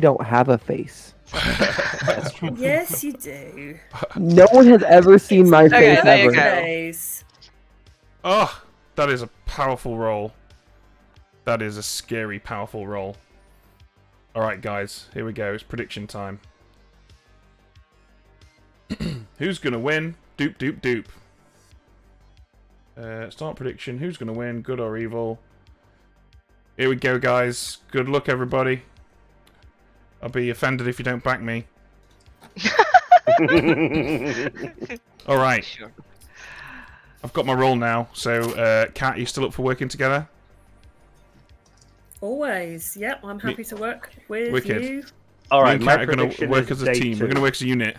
don't have a face. That's true. Yes, you do. No one has ever seen my Okay, face there you ever. go. Days. Oh, that is a powerful roll. That is a scary, powerful roll. Alright, guys. Here we go. It's prediction time. Who's gonna win? Doop, doop, doop. Start prediction. Who's gonna win? Good or evil? Here we go, guys. Good luck, everybody. I'll be offended if you don't back me. Alright. Sure. I've got my roll now. So, Kat, you still up for working together? Always. Yep, I'm happy to work with Wicked. you. All Me right, and my Kat are going to prediction work is as a day team. 2. We're going to work as a unit.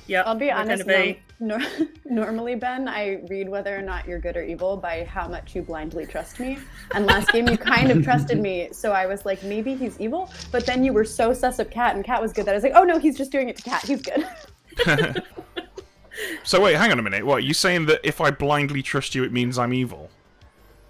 Yep. I'll be we're honest, gonna be- normally, Ben, I read whether or not you're good or evil by how much you blindly trust me. And last game, you kind of trusted me, so I was like, maybe he's evil. But then you were so sus of Cat, and Cat was good that I was like, oh no, he's just doing it to Cat. He's good. So wait, hang on a minute. What, you saying that if I blindly trust you, it means I'm evil?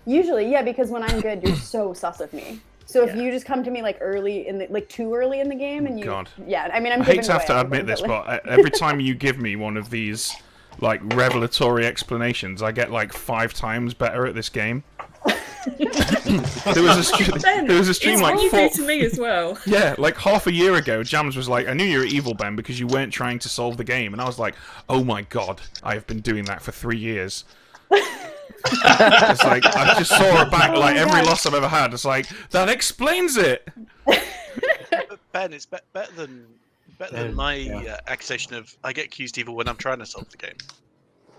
Usually, yeah, because when I'm good, you're so sus of me. So if Yeah. you just come to me like early in the too early in the game, and you, God. yeah, I mean, I'm I hate giving to have away to all admit of this, them, but every time you give me one of these, like, revelatory explanations, I get, like, 5 times better at this game. there was a Ben, there was a stream it's like what you 4... do to me as well. Yeah, like half a year ago, Jams was like, I knew you were evil, Ben, because you weren't trying to solve the game. And I was like, oh my god, I have been doing that for 3 years. It's like, I just saw it back, like, every loss I've ever had. It's like, that explains it! But Ben, it's better than my Yeah. accusation of I get accused evil when I'm trying to solve the game.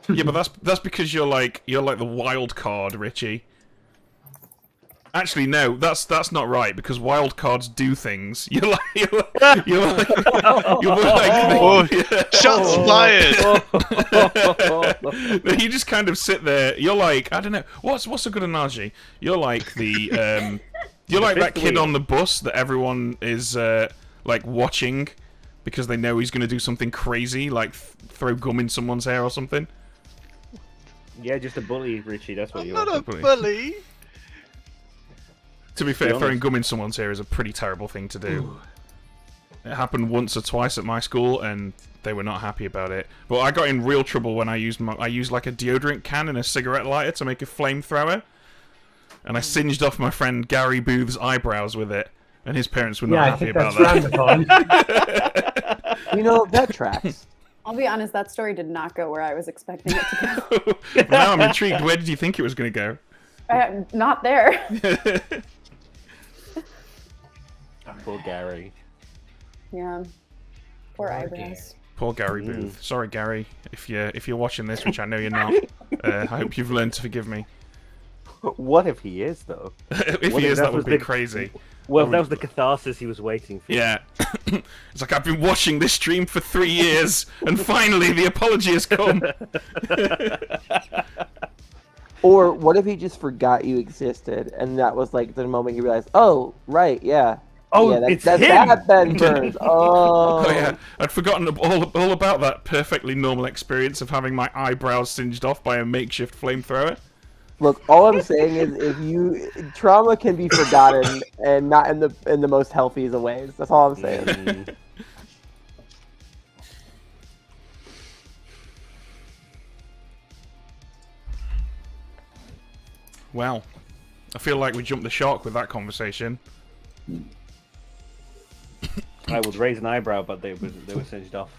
Yeah, but that's because you're like the wild card, Richie. Actually, no, that's not right because wild cards do things. You're like Shots fired! No, you just kind of sit there. You're like, I don't know, what's a good analogy? You're like the you're like that kid on the bus that everyone is like watching because they know he's gonna do something crazy, like throw gum in someone's hair or something. Yeah, just a bully, Richie. That's what I'm you not are. a bully. To be fair, honest. throwing gum in someone's hair is a pretty terrible thing to do. It happened once or twice at my school, and they were not happy about it. But I got in real trouble when I used like a deodorant can and a cigarette lighter to make a flamethrower, and I singed off my friend Gary Booth's eyebrows with it, and his parents were not Yeah, I happy think about that's that. round the pond. You know, that tracks. I'll be honest, that story did not go where I was expecting it to go. Now I'm intrigued. Where did you think it was going to Not there. go? Poor Gary. Yeah. Poor Poor eyebrows. Poor Gary Booth. Sorry, Gary, if you're watching this, which I know you're not. I hope you've learned to forgive me. What if he is, though? If What he if is, that that would was be the- crazy. Well, that was the catharsis he was waiting for. Yeah. It's like, I've been watching this stream for 3 years, and finally the apology has come. Or what if he just forgot you existed, and that was like the moment he realized, oh, right, yeah. Oh, yeah, it's that's him! that Ben Burns. Oh. Oh yeah, I'd forgotten all about that perfectly normal experience of having my eyebrows singed off by a makeshift flamethrower. Look, all I'm saying is, trauma can be forgotten, and not in the most healthiest of ways. That's all I'm saying. Mm. Well, I feel like we jumped the shark with that conversation. I would raise an eyebrow, but they were singed off.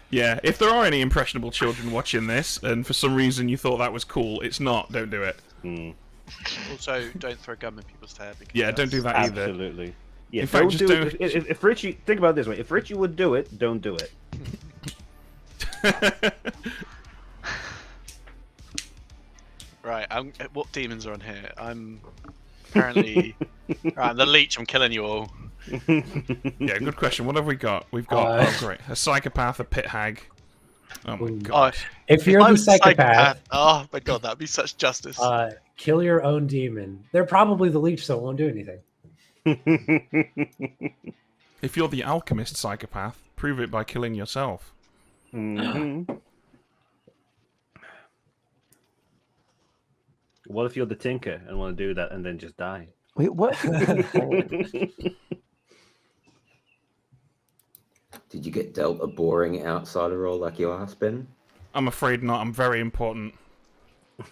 Yeah, if there are any impressionable children watching this, and for some reason you thought that was cool, it's not. Don't do it. Mm. Also, don't throw gum in people's hair. Because Yeah, don't do that either. Absolutely. Yeah, In fact, don't just do don't- it. If Richie, think about it this way: if Richie would do it, don't do it. Right, what demons are on here? I'm apparently... I'm the leech, I'm killing you all. Yeah, good question. What have we got? We've got oh great, a psychopath, a pit hag. Oh my god. If you're I'm the psychopath, oh my god, that'd be such justice. kill your own demon. They're probably the leech, so it won't do anything. If you're the alchemist psychopath, prove it by killing yourself. Mhm. What if you're the tinker and want to do that and then just die? Wait, what? Did you get dealt a boring outsider role like your last been? I'm afraid not. I'm very important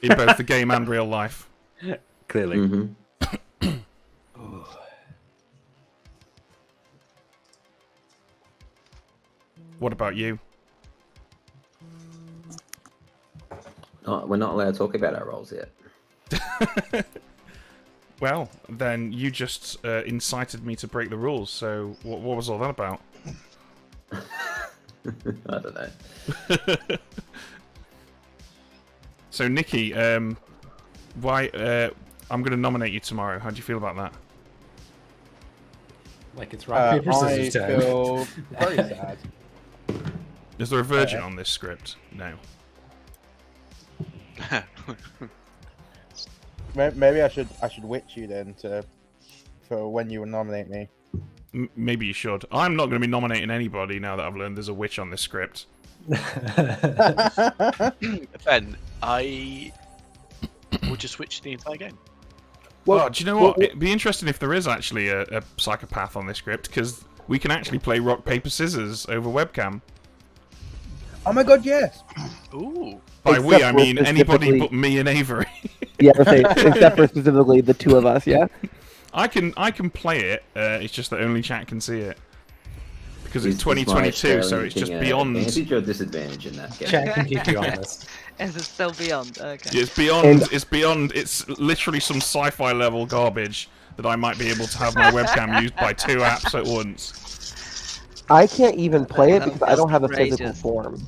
in both the game and real life. Clearly. Mm-hmm. What about you? We're not allowed to talk about our roles yet. Well, then you just incited me to break the rules, so what was all that about? I don't know. So, Nikki, why? I'm going to nominate you tomorrow. How do you feel about that? Like it's rock, paper, scissors I time. feel very sad. Is there a virgin on this script? No. Maybe I should witch you then for when you nominate me. Maybe you should. I'm not going to be nominating anybody now that I've learned there's a witch on this script. Ben, I will just switch the entire game. Well, do you know what? It'd be interesting if there is actually a psychopath on this script, because we can actually play rock, paper, scissors over webcam. Oh my god, yes! Ooh. By Except we, I for mean anybody specifically- but me and Avery. Yeah, except for specifically the two of us. Yeah. I can play it. It's just that only chat can see it because it's Is my 2022, so it's sharing just thing beyond. advantage or disadvantage in that game? Chat can keep you honest. Is it still beyond? Okay. It's beyond. And- It's beyond. It's literally some sci-fi level garbage that I might be able to have my webcam used by 2 apps at once. I can't even play it That because I don't have a feels physical outrageous. form.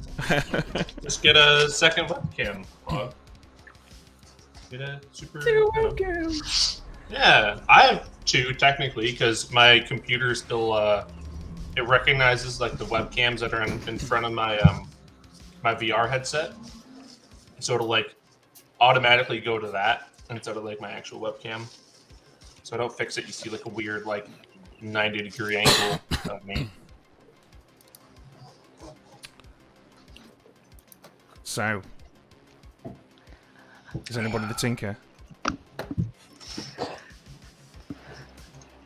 Just get a second webcam. Get a super. Yeah, I have 2 technically because my computer still it recognizes like the webcams that are in front of my my VR headset, so it'll like automatically go to that instead of like my actual webcam. So I don't fix it. You see like a weird like 90-degree angle of me. So, is anybody the tinker? I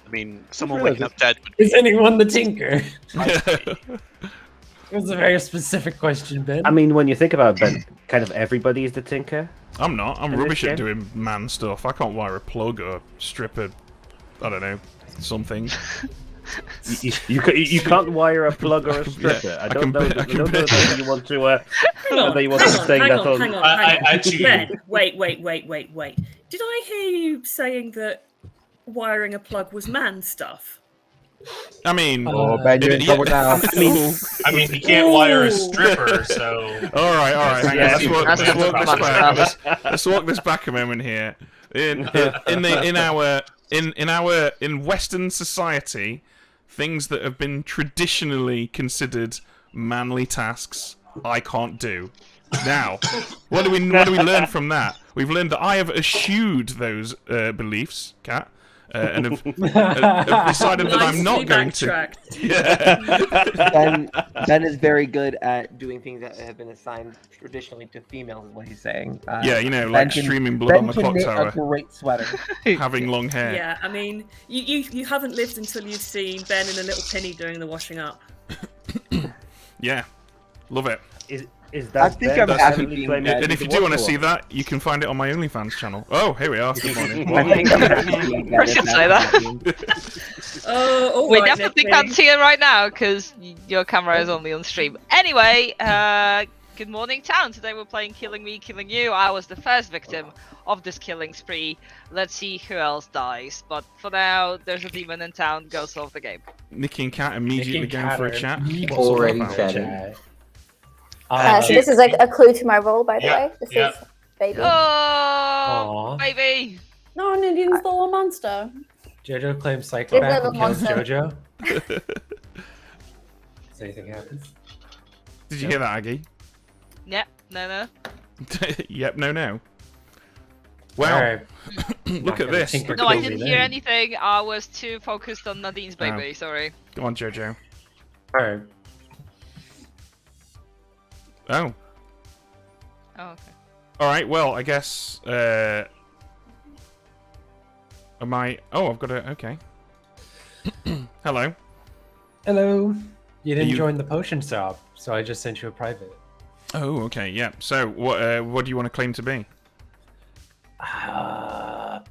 mean, someone waking up dead would Is anyone the tinker? It was a very specific question, Ben. I mean, when you think about it, Ben, kind of everybody is the tinker. I'm not. I'm In this rubbish at game? doing man stuff. I can't wire a plug or strip a, I don't know, something. You can't wire a plug or a stripper. I don't know. I don't know whether you want to. Hang on, Whether you want to say hang that on, on. hang on, I hang on. cheat. Ben, wait. Did I hear you saying that wiring a plug was man stuff? I mean, Oh, Ben, you're in trouble now. I mean, he can't wire a stripper, so. all right. Hang on, Yeah, let's walk that's this not back. much Let's walk this back a moment here. In Western society, things that have been traditionally considered manly tasks, I can't do. Now, what do we learn from that? We've learned that I have eschewed those beliefs, Kat, and have decided that I'm not going to. Backtracked. Yeah. Ben is very good at doing things that have been assigned traditionally to females, is what he's saying. Yeah, you know, Ben like can- streaming blood Ben on the can clock knit tower, a great sweater. having long hair. Yeah, I mean, you haven't lived until you've seen Ben and a little penny doing the washing up. Yeah, love it. Is that I think Ben I'm definitely actually claiming being to And be if you the do want to watcher see one? that, you can find it on my OnlyFans channel. Oh, here we are. Good morning. I think I'm actually being I should say that. Oh, all We right, definitely Nikki. can't see it right now because your camera is only on stream. Anyway, good morning, town. Today we're playing Killing Me, Killing You. I was the first victim of this killing spree. Let's see who else dies. But for now, there's a demon in town. Go solve the game. Nicky and Kat immediately Nicky going and for a Kat chat. are What's all that Already about? chatting. So this is like a clue to my role, by the Yeah, way. This yeah. is baby. Oh, Aw. baby. No, Nadine's the little monster. Jojo claims Give psychopath little and kills monster. Jojo. Does anything happen? Did you hear that, Aggie? Yep, no. Yep, no. Well, Alright. look at this. Tinker No, I kills didn't me hear then. anything. I was too focused on Nadine's baby. Sorry. Go on, Jojo. Alright. Oh. Oh, okay. All right. Well, I guess Am I? Oh, I've got a. Okay. Hello. Hello. You didn't join the potion shop, so I just sent you a private. Oh, okay. Yeah. So, what do you want to claim to be? I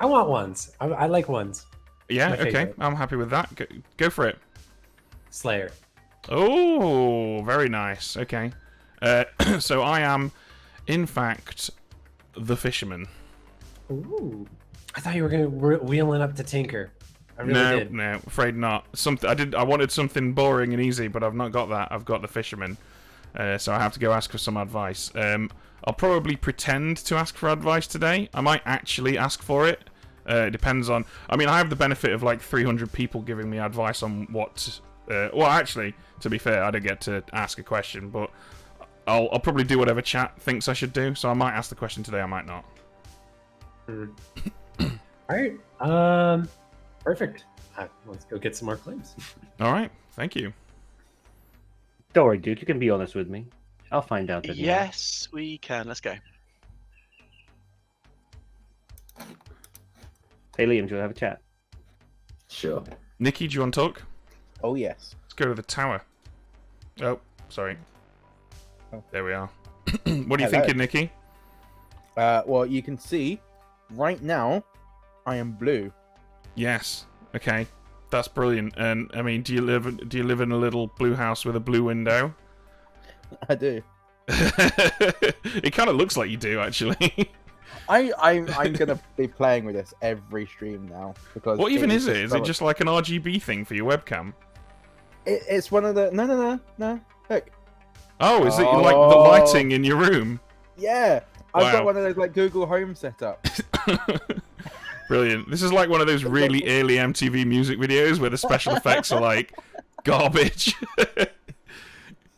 want ones. I like ones. Yeah. My Okay. favorite. I'm happy with that. Go for it. Slayer. Oh, very nice. Okay. So I am, in fact, the fisherman. Ooh. I thought you were gonna wheeling up to Tinker. I really did. No, afraid not. I wanted something boring and easy, but I've not got that. I've got the fisherman. So I have to go ask for some advice. I'll probably pretend to ask for advice today. I might actually ask for it. It depends on... I mean, I have the benefit of like 300 people giving me advice on what... well, actually, to be fair, I don't get to ask a question, but I'll probably do whatever chat thinks I should do, so I might ask the question today, I might not. Alright. Perfect. Let's go get some more claims. Alright, thank you. Don't worry, dude. You can be honest with me. I'll find out. Anyway. Yes, we can. Let's go. Hey, Liam, do you want to have a chat? Sure. Nikki, do you want to talk? Oh, yes. Let's go to the tower. Oh, sorry. Oh. There we are. What are you Hello. thinking, Nikki? Well, you can see right now I am blue. Yes. Okay. That's brilliant. And I mean, do you live in a little blue house with a blue window? I do. It kind of looks like you do, actually. I'm gonna be playing with this every stream now because. What even is it? just Is so it much- just like an RGB thing for your webcam? It's one of the no. Look. Oh, is it like the lighting in your room? Yeah, I've Wow. got one of those like Google Home setup. Brilliant. This is like one of those really early MTV music videos where the special effects are like garbage.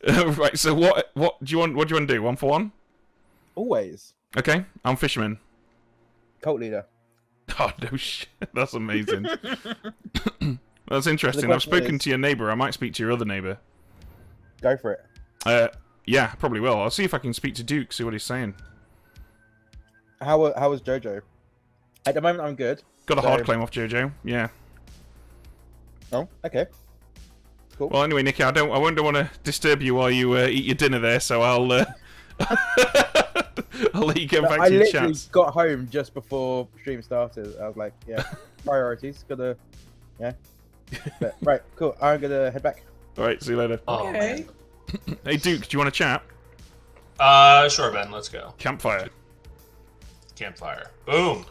Right. So what do you want? What do you want to do? 1 for 1? Always. Okay. I'm fisherman. Cult leader. Oh no shit. That's amazing. That's interesting. The I've question spoken is- to your neighbour. I might speak to your other neighbour. Go for it. Yeah, probably will. I'll see if I can speak to Duke, see what he's saying. How was Jojo? At the moment, I'm good. Got a So- hard claim off Jojo. Yeah. Oh, okay. Cool. Well, anyway, Nikki, I won't want to disturb you while you eat your dinner there, so I'll I'll let you get back I to your literally chats. got home just before stream started. I was like, yeah, priorities. Gotta, yeah. But, right, cool. I'm gonna head back. All right, see you later. Oh, Okay. Hey, Duke, do you want to chat? Sure, Ben. Let's go. Campfire. Campfire. Boom.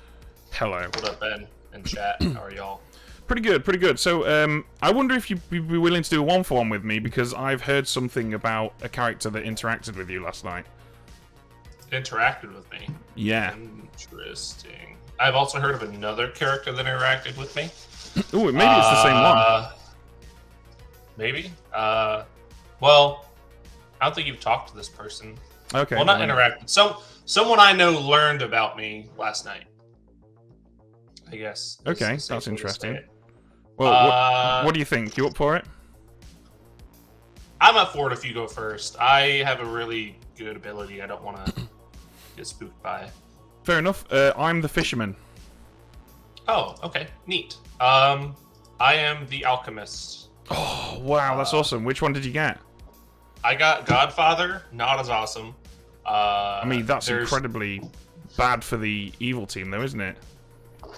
Hello. What up, Ben? In chat. How are y'all? Pretty good, pretty good. So, I wonder if you'd be willing to do a 1 for 1 with me, because I've heard something about a character that interacted with you last night. Interacted with me. Yeah. Interesting. I've also heard of another character that interacted with me. Ooh, maybe it's the same one. Maybe. Well, I don't think you've talked to this person. Okay. Well, not interacted. Someone I know learned about me last night. I guess. is Okay, the safe that's way to say interesting. it. Well, what do you think? You up for it? I'm up for it if you go first. I have a really good ability. I don't want to get spooked by. Fair enough. I'm the fisherman. Oh, okay. Neat. I am the alchemist. Oh, wow, that's awesome. Which one did you get? I got Godfather. Not as awesome. I mean, that's there's- incredibly bad for the evil team, though, isn't it?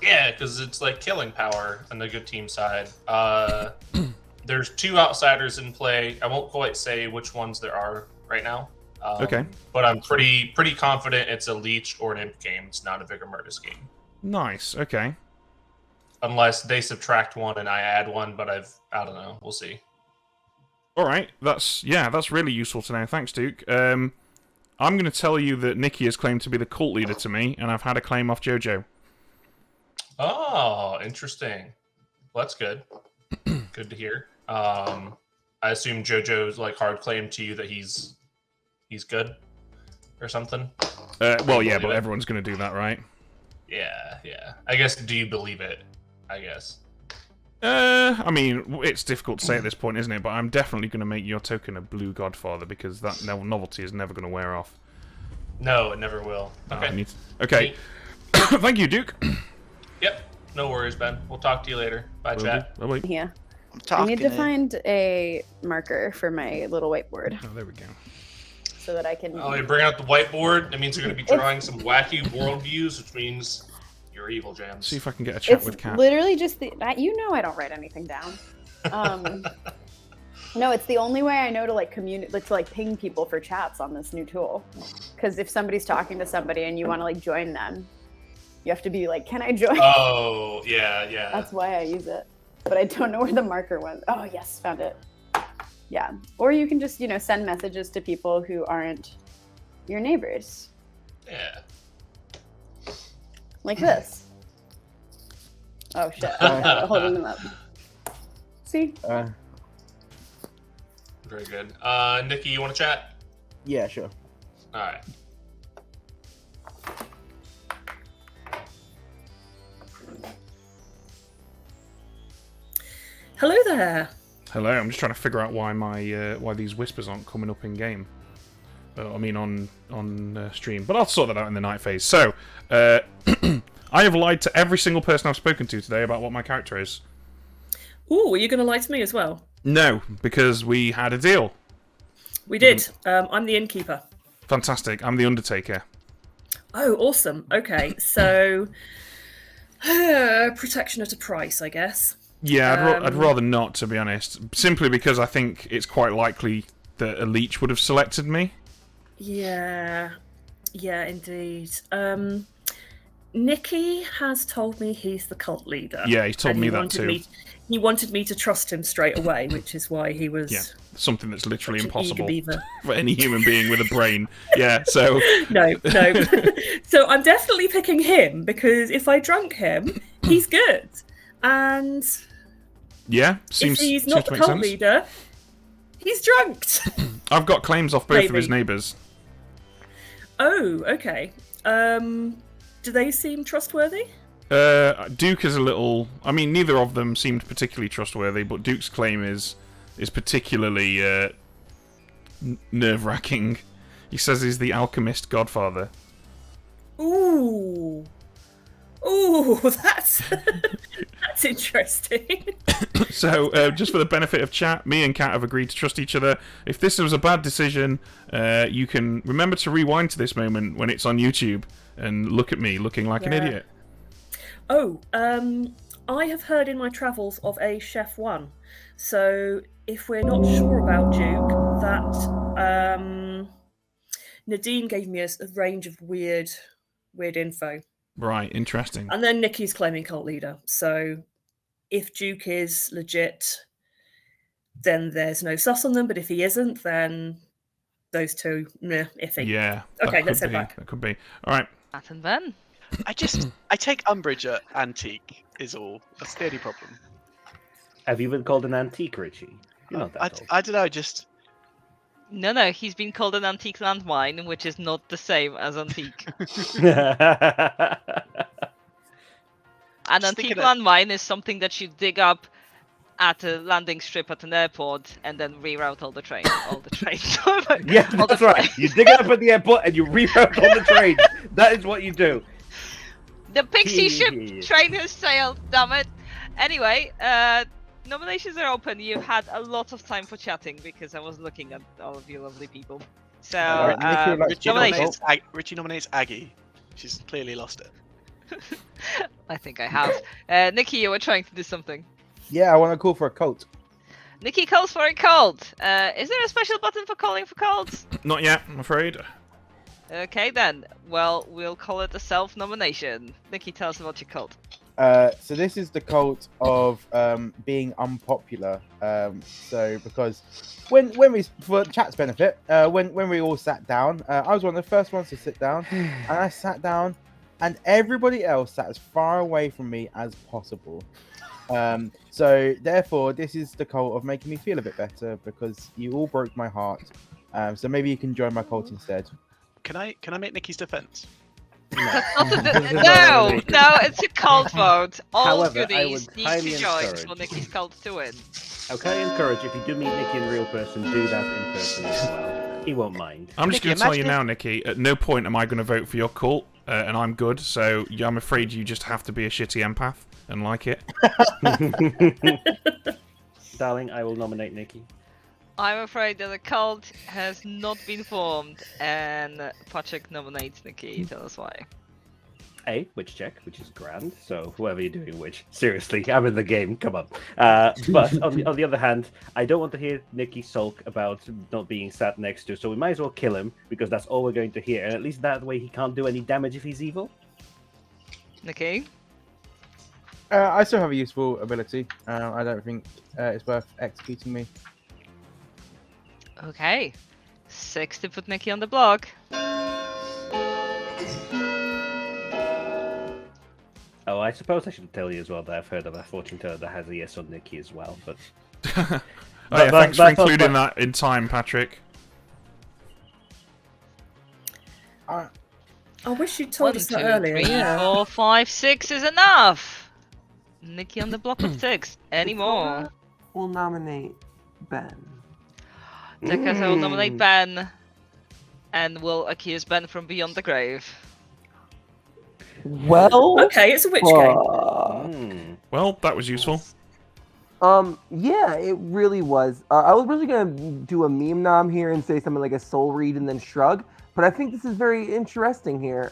Yeah, because it's like killing power on the good team side. There's 2 outsiders in play. I won't quite say which ones there are right now. Okay. But I'm pretty confident it's a leech or an imp game. It's not a vigor mortis game. Nice. Okay. Unless they subtract 1 and I add 1, but I don't know. We'll see. All right. That's really useful to know. Thanks, Duke. I'm going to tell you that Nikki has claimed to be the cult leader to me, and I've had a claim off Jojo. Oh, interesting. Well, that's good. Good to hear. I assume JoJo's like hard claim to you that he's good or something. Well, yeah, but everyone's going to do that, right? Yeah. I guess. Do you believe it? I guess. I mean, it's difficult to say at this point, isn't it? But I'm definitely going to make your token a blue Godfather, because that novelty is never going to wear off. No, it never will. Okay. Okay. Thank you, Duke. No worries, Ben. We'll talk to you later. Bye, chat. Bye-bye. Yeah. I'm I talking. need to find a marker for my little whiteboard Oh, there we go. so that I can. Oh, you bring out the whiteboard. That means you're going to be drawing some wacky worldviews, which means you're evil, Jams. See if I can get a chat It's with Kat. literally just I don't write anything down. No, it's the only way I know to like ping people for chats on this new tool. Because if somebody's talking to somebody and you want to like join them, you have to be like, "Can I join?" Oh, yeah. That's why I use it. But I don't know where the marker went. Oh yes, found it. Yeah. Or you can just send messages to people who aren't your neighbors. Yeah. Like this. Oh shit! I'm holding them up. See? Very good. Nikki, you want to chat? Yeah, sure. All right. Hello there. Hello, I'm just trying to figure out why why these whispers aren't coming up in game. I mean on stream, but I'll sort that out in the night phase. So, I have lied to every single person I've spoken to today about what my character is. Ooh, are you going to lie to me as well? No, because we had a deal. We did. I'm the innkeeper. Fantastic. I'm the Undertaker. Oh, awesome. Okay, so protection at a price, I guess. Yeah, I'd rather not, to be honest. Simply because I think it's quite likely that a leech would have selected me. Yeah, indeed. Nicky has told me he's the cult leader. Yeah, he's told me that too. He wanted me to trust him straight away, which is why he was... Yeah, something that's literally impossible beaver. for any human being with a brain. Yeah, so... No. So I'm definitely picking him, because if I drunk him, he's good. And... Yeah, seems if he's seems not to the make cult sense. leader, he's drunked. I've got claims off both of his Maybe. neighbours. Oh, okay. Do they seem trustworthy? Duke is a little... I mean, neither of them seemed particularly trustworthy, but Duke's claim is particularly nerve-wracking. He says he's the alchemist godfather. Ooh, that's that's interesting. So, just for the benefit of chat, me and Kat have agreed to trust each other. If this was a bad decision, you can remember to rewind to this moment when it's on YouTube and look at me looking like an idiot. Oh, I have heard in my travels of a Chef 1. So if we're not sure about Duke, that Nadine gave me a range of weird info. Right, interesting. And then Nicky's claiming cult leader. So if Duke is legit, then there's no sus on them. But if he isn't, then those two, iffy. Yeah. Okay, let's head back. That could be. All right. Matt and Ben. I take umbrage at antique is all. That's the only problem. Have you been called an antique, Richie? You're not that old. I don't know, just... No, he's been called an antique landmine, which is not the same as antique. An antique landmine is something that you dig up at a landing strip at an airport and then reroute all the trains. Yeah, that's right. You dig it up at the airport and you reroute all the trains. That is what you do. The pixie ship train has sailed, damn it. Anyway, nominations are open. You've had a lot of time for chatting because I was looking at all of you lovely people. So, Richie nominates Aggie. She's clearly lost it. I think I have. Nikki, you were trying to do something. Yeah, I want to call for a cult. Nikki calls for a cult. Is there a special button for calling for cults? Not yet, I'm afraid. Okay then. Well, we'll call it a self-nomination. Nikki, tell us about your cult. So this is the cult of being unpopular. So because when we, for chat's benefit, when we all sat down, I was one of the first ones to sit down, and I sat down, and everybody else sat as far away from me as possible. So therefore, this is the cult of making me feel a bit better because you all broke my heart. So maybe you can join my cult instead. Can I make Nikki's defense? No, it's a cult vote. All However, goodies need highly to join encourage- for Nikki's cult to win. Okay, I encourage if you do meet Nicky in real person, do that in person as well. He won't mind. I'm just going to tell you now, Nikki, at no point am I going to vote for your cult, and I'm good, so I'm afraid you just have to be a shitty empath. and like it. Darling, I will nominate Nikki. I'm afraid that a cult has not been formed, and Patrick nominates Nikki. Tell us why. Witch check, which is grand. So whoever you're doing witch, seriously, I'm in the game. Come on. But on the other hand, I don't want to hear Nikki sulk about not being sat next to. So we might as well kill him because that's all we're going to hear, and at least that way he can't do any damage if he's evil. Nikki. I still have a useful ability. I don't think it's worth executing me. Okay. 6 to put Nikki on the block. Oh, I suppose I should tell you as well that I've heard of a fortune teller that has a yes on Nikki as well. But Thanks for including that in time, Patrick. I wish you'd told 1, us 2, that earlier. 3, yeah. 4, 5, 6 is enough. Nikki on the block of 6. Any more? We'll nominate Ben. Dakota will nominate Ben, and will accuse Ben from beyond the grave. Well, Okay, it's a witch game. Well, that was useful. Yeah, it really was. I was really gonna do a meme nom here and say something like a soul read and then shrug, but I think this is very interesting here.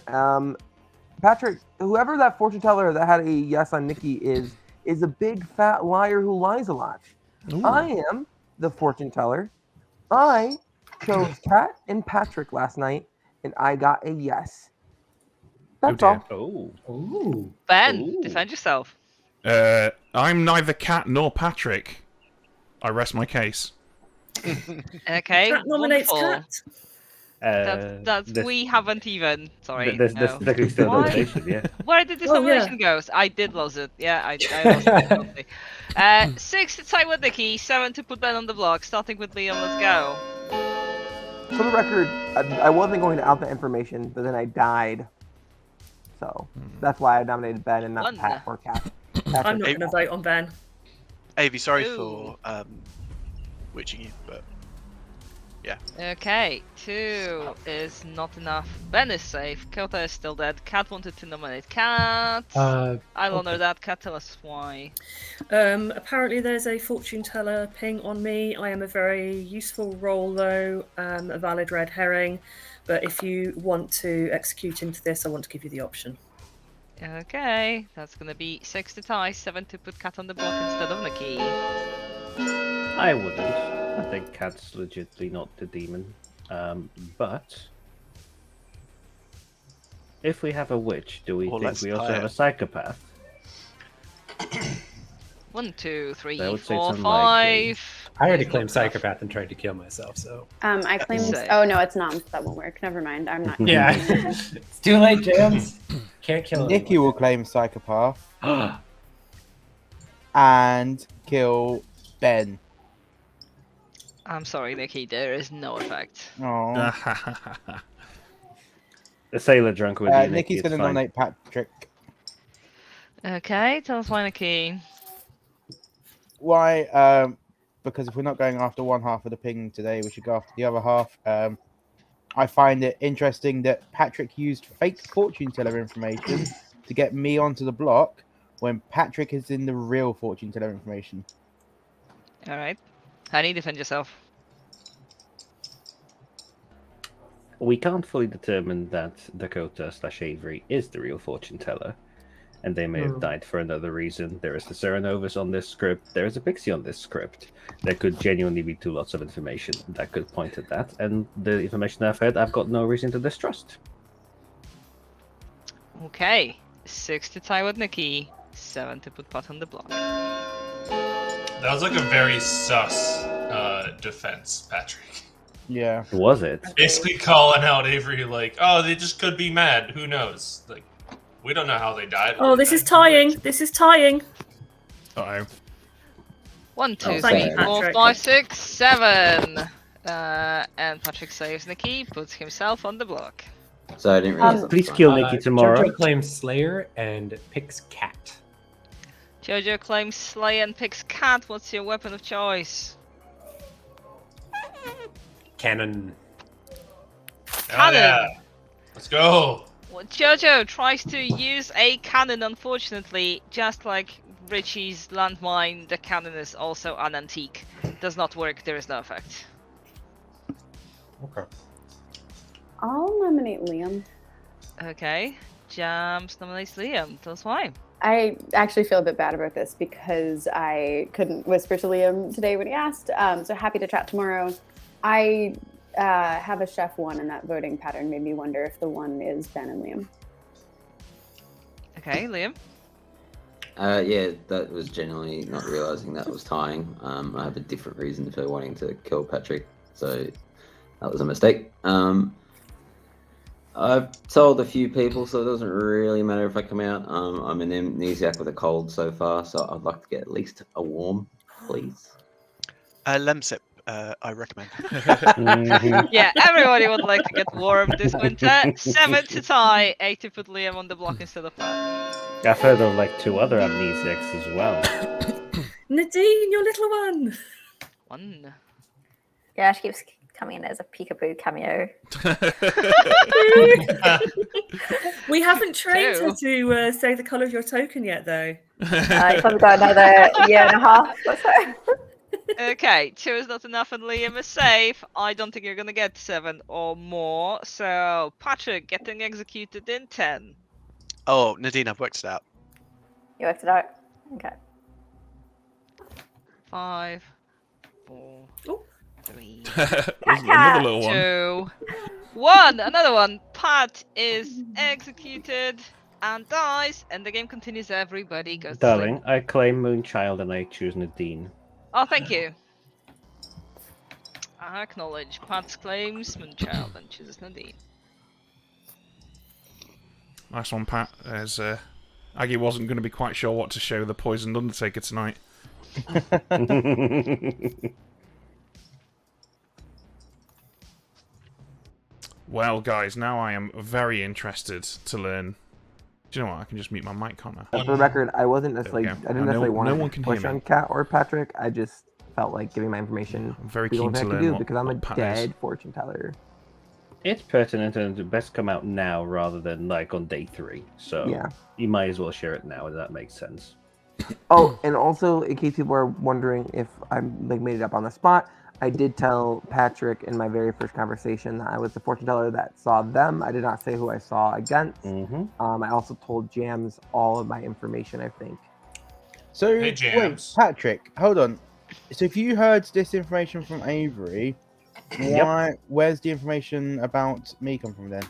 Patrick, whoever that fortune teller that had a yes on Nikki is a big fat liar who lies a lot. Ooh. I am the fortune teller. I chose Kat and Patrick last night, and I got a yes. That's all. Oh. Ben, defend yourself. I'm neither Kat nor Patrick. I rest my case. Okay, Kat nominates wonderful. Kat. We haven't even. Sorry. There's no. technically still Why? nomination, yeah. Where did this Oh, nomination go? I did lose it. Yeah, I lost it. Totally. 6 to tie with Nikki, 7 to put Ben on the block. Starting with Liam, let's go. For the record, I wasn't going to out that information, but then I died. So that's why I nominated Ben and not Pat or Kat. I'm not going to vote on Ben. Avi, sorry for witching you, but yeah. Okay, 2 is not enough. Ben is safe. Kota is still dead. Kat wanted to nominate Kat. I'll honor that. Kat, tell us why. Apparently there's a fortune teller ping on me. I am a very useful role though, a valid red herring. But if you want to execute into this, I want to give you the option. Okay, that's gonna be 6 to tie, 7 to put Kat on the block instead of Nikki. I wouldn't. I think Kat's legitimately not the demon. But if we have a witch, do we think we also have a psychopath? 1, 2, 3, I would say 4, it's 5. I already claimed psychopath and tried to kill myself, so. I claimed. Oh no, it's not. That won't work. Never mind. I'm not. Yeah, it's too late, James. Can't kill Nikki will claim psychopath and kill Ben. I'm sorry, Nikki. There is no effect. Oh. The sailor drunk with you, Nikki's going to nominate Patrick. Okay, tell us why, Nikki. Why? Because if we're not going after one half of the ping today, we should go after the other half. I find it interesting that Patrick used fake fortune teller information to get me onto the block when Patrick is in the real fortune teller information. All right. Honey, defend yourself. We can't fully determine that Dakota/Avery is the real fortune teller, and they may have died for another reason. There is the Serenovus on this script. There is a Pixie on this script. There could genuinely be lots of information that could point at that, and the information I've heard, I've got no reason to distrust. Okay, 6 to tie with Nikki, 7 to put Pat on the block. That was like a very sus defense, Patrick. Yeah. Was it? Basically calling out Avery like, oh, they just could be mad. Who knows? Like, we don't know how they died. Oh, this is tying. This is tying. Uh-oh. 1, 2, thank 3, you, 4, Patrick. 5, 6, 7. And Patrick saves Nikki, puts himself on the block. So I didn't realize. Please kill Nikki tomorrow. Jojo claims Slayer and picks Cat. Jojo claims Slay and picks Cat. What's your weapon of choice? Cannon. Oh, yeah. Let's go. Jojo tries to use a cannon, unfortunately, just like Richie's landmine, the cannon is also an antique. Does not work, there is no effect. Okay. I'll nominate Liam. Okay, Jams nominates Liam, that's why. I actually feel a bit bad about this because I couldn't whisper to Liam today when he asked. So happy to chat tomorrow. I have a chef 1, and that voting pattern made me wonder if the 1 is Ben and Liam. Okay, Liam. Yeah, that was genuinely not realizing that was tying. I have a different reason for wanting to kill Patrick, so that was a mistake. I've told a few people, so it doesn't really matter if I come out. I'm an amnesiac with a cold so far, so I'd like to get at least a warm, please. Lemsip, I recommend. Yeah, everybody would like to get warm this winter. 7 to tie, 8 to put Liam on the block instead of Pat. I've heard of like 2 other amnesiacs as well. Nadine, your little one. 1. Yeah, she keeps coming in as a peekaboo cameo. We haven't trained her 2. to say the colour of your token yet, though. You've probably got another year and a half or so. Okay, 2 is not enough and Liam is safe. I don't think you're gonna get 7 or more. So, Patrick getting executed in 10. Oh, Nadine, I've worked it out. You worked it out? Okay. 5, 4, 3, Another little one. 2, 1. Another one. Pat is executed and dies, and the game continues. Everybody goes to Darling, sleep. I claim Moonchild and I choose Nadine. Oh, thank you. I acknowledge Pat's claims, Moonchild, and chooses Nadine. Nice one, Pat. As Aggie wasn't going to be quite sure what to show the Poisoned Undertaker tonight. Well, guys, now I am very interested to learn. Do you know what? I can just mute my mic, can't I? For the record, I wasn't necessarily. I didn't necessarily want no one to can push hear me. on Kat or Patrick. I just felt like giving my information. I'm very people keen to have learn do what- because I'm a what Pat dead is. fortune teller. It's pertinent and it best come out now rather than like on day 3. So Yeah. you might as well share it now, and that makes sense. Oh, and also in case people are wondering if I'm like made it up on the spot, I did tell Patrick in my very first conversation that I was the fortune teller that saw them. I did not say who I saw against. I also told Jams all of my information, I think. So, Hey, wait, Jams. Patrick, hold on. So, if you heard this information from Avery, where's the information about me come from then?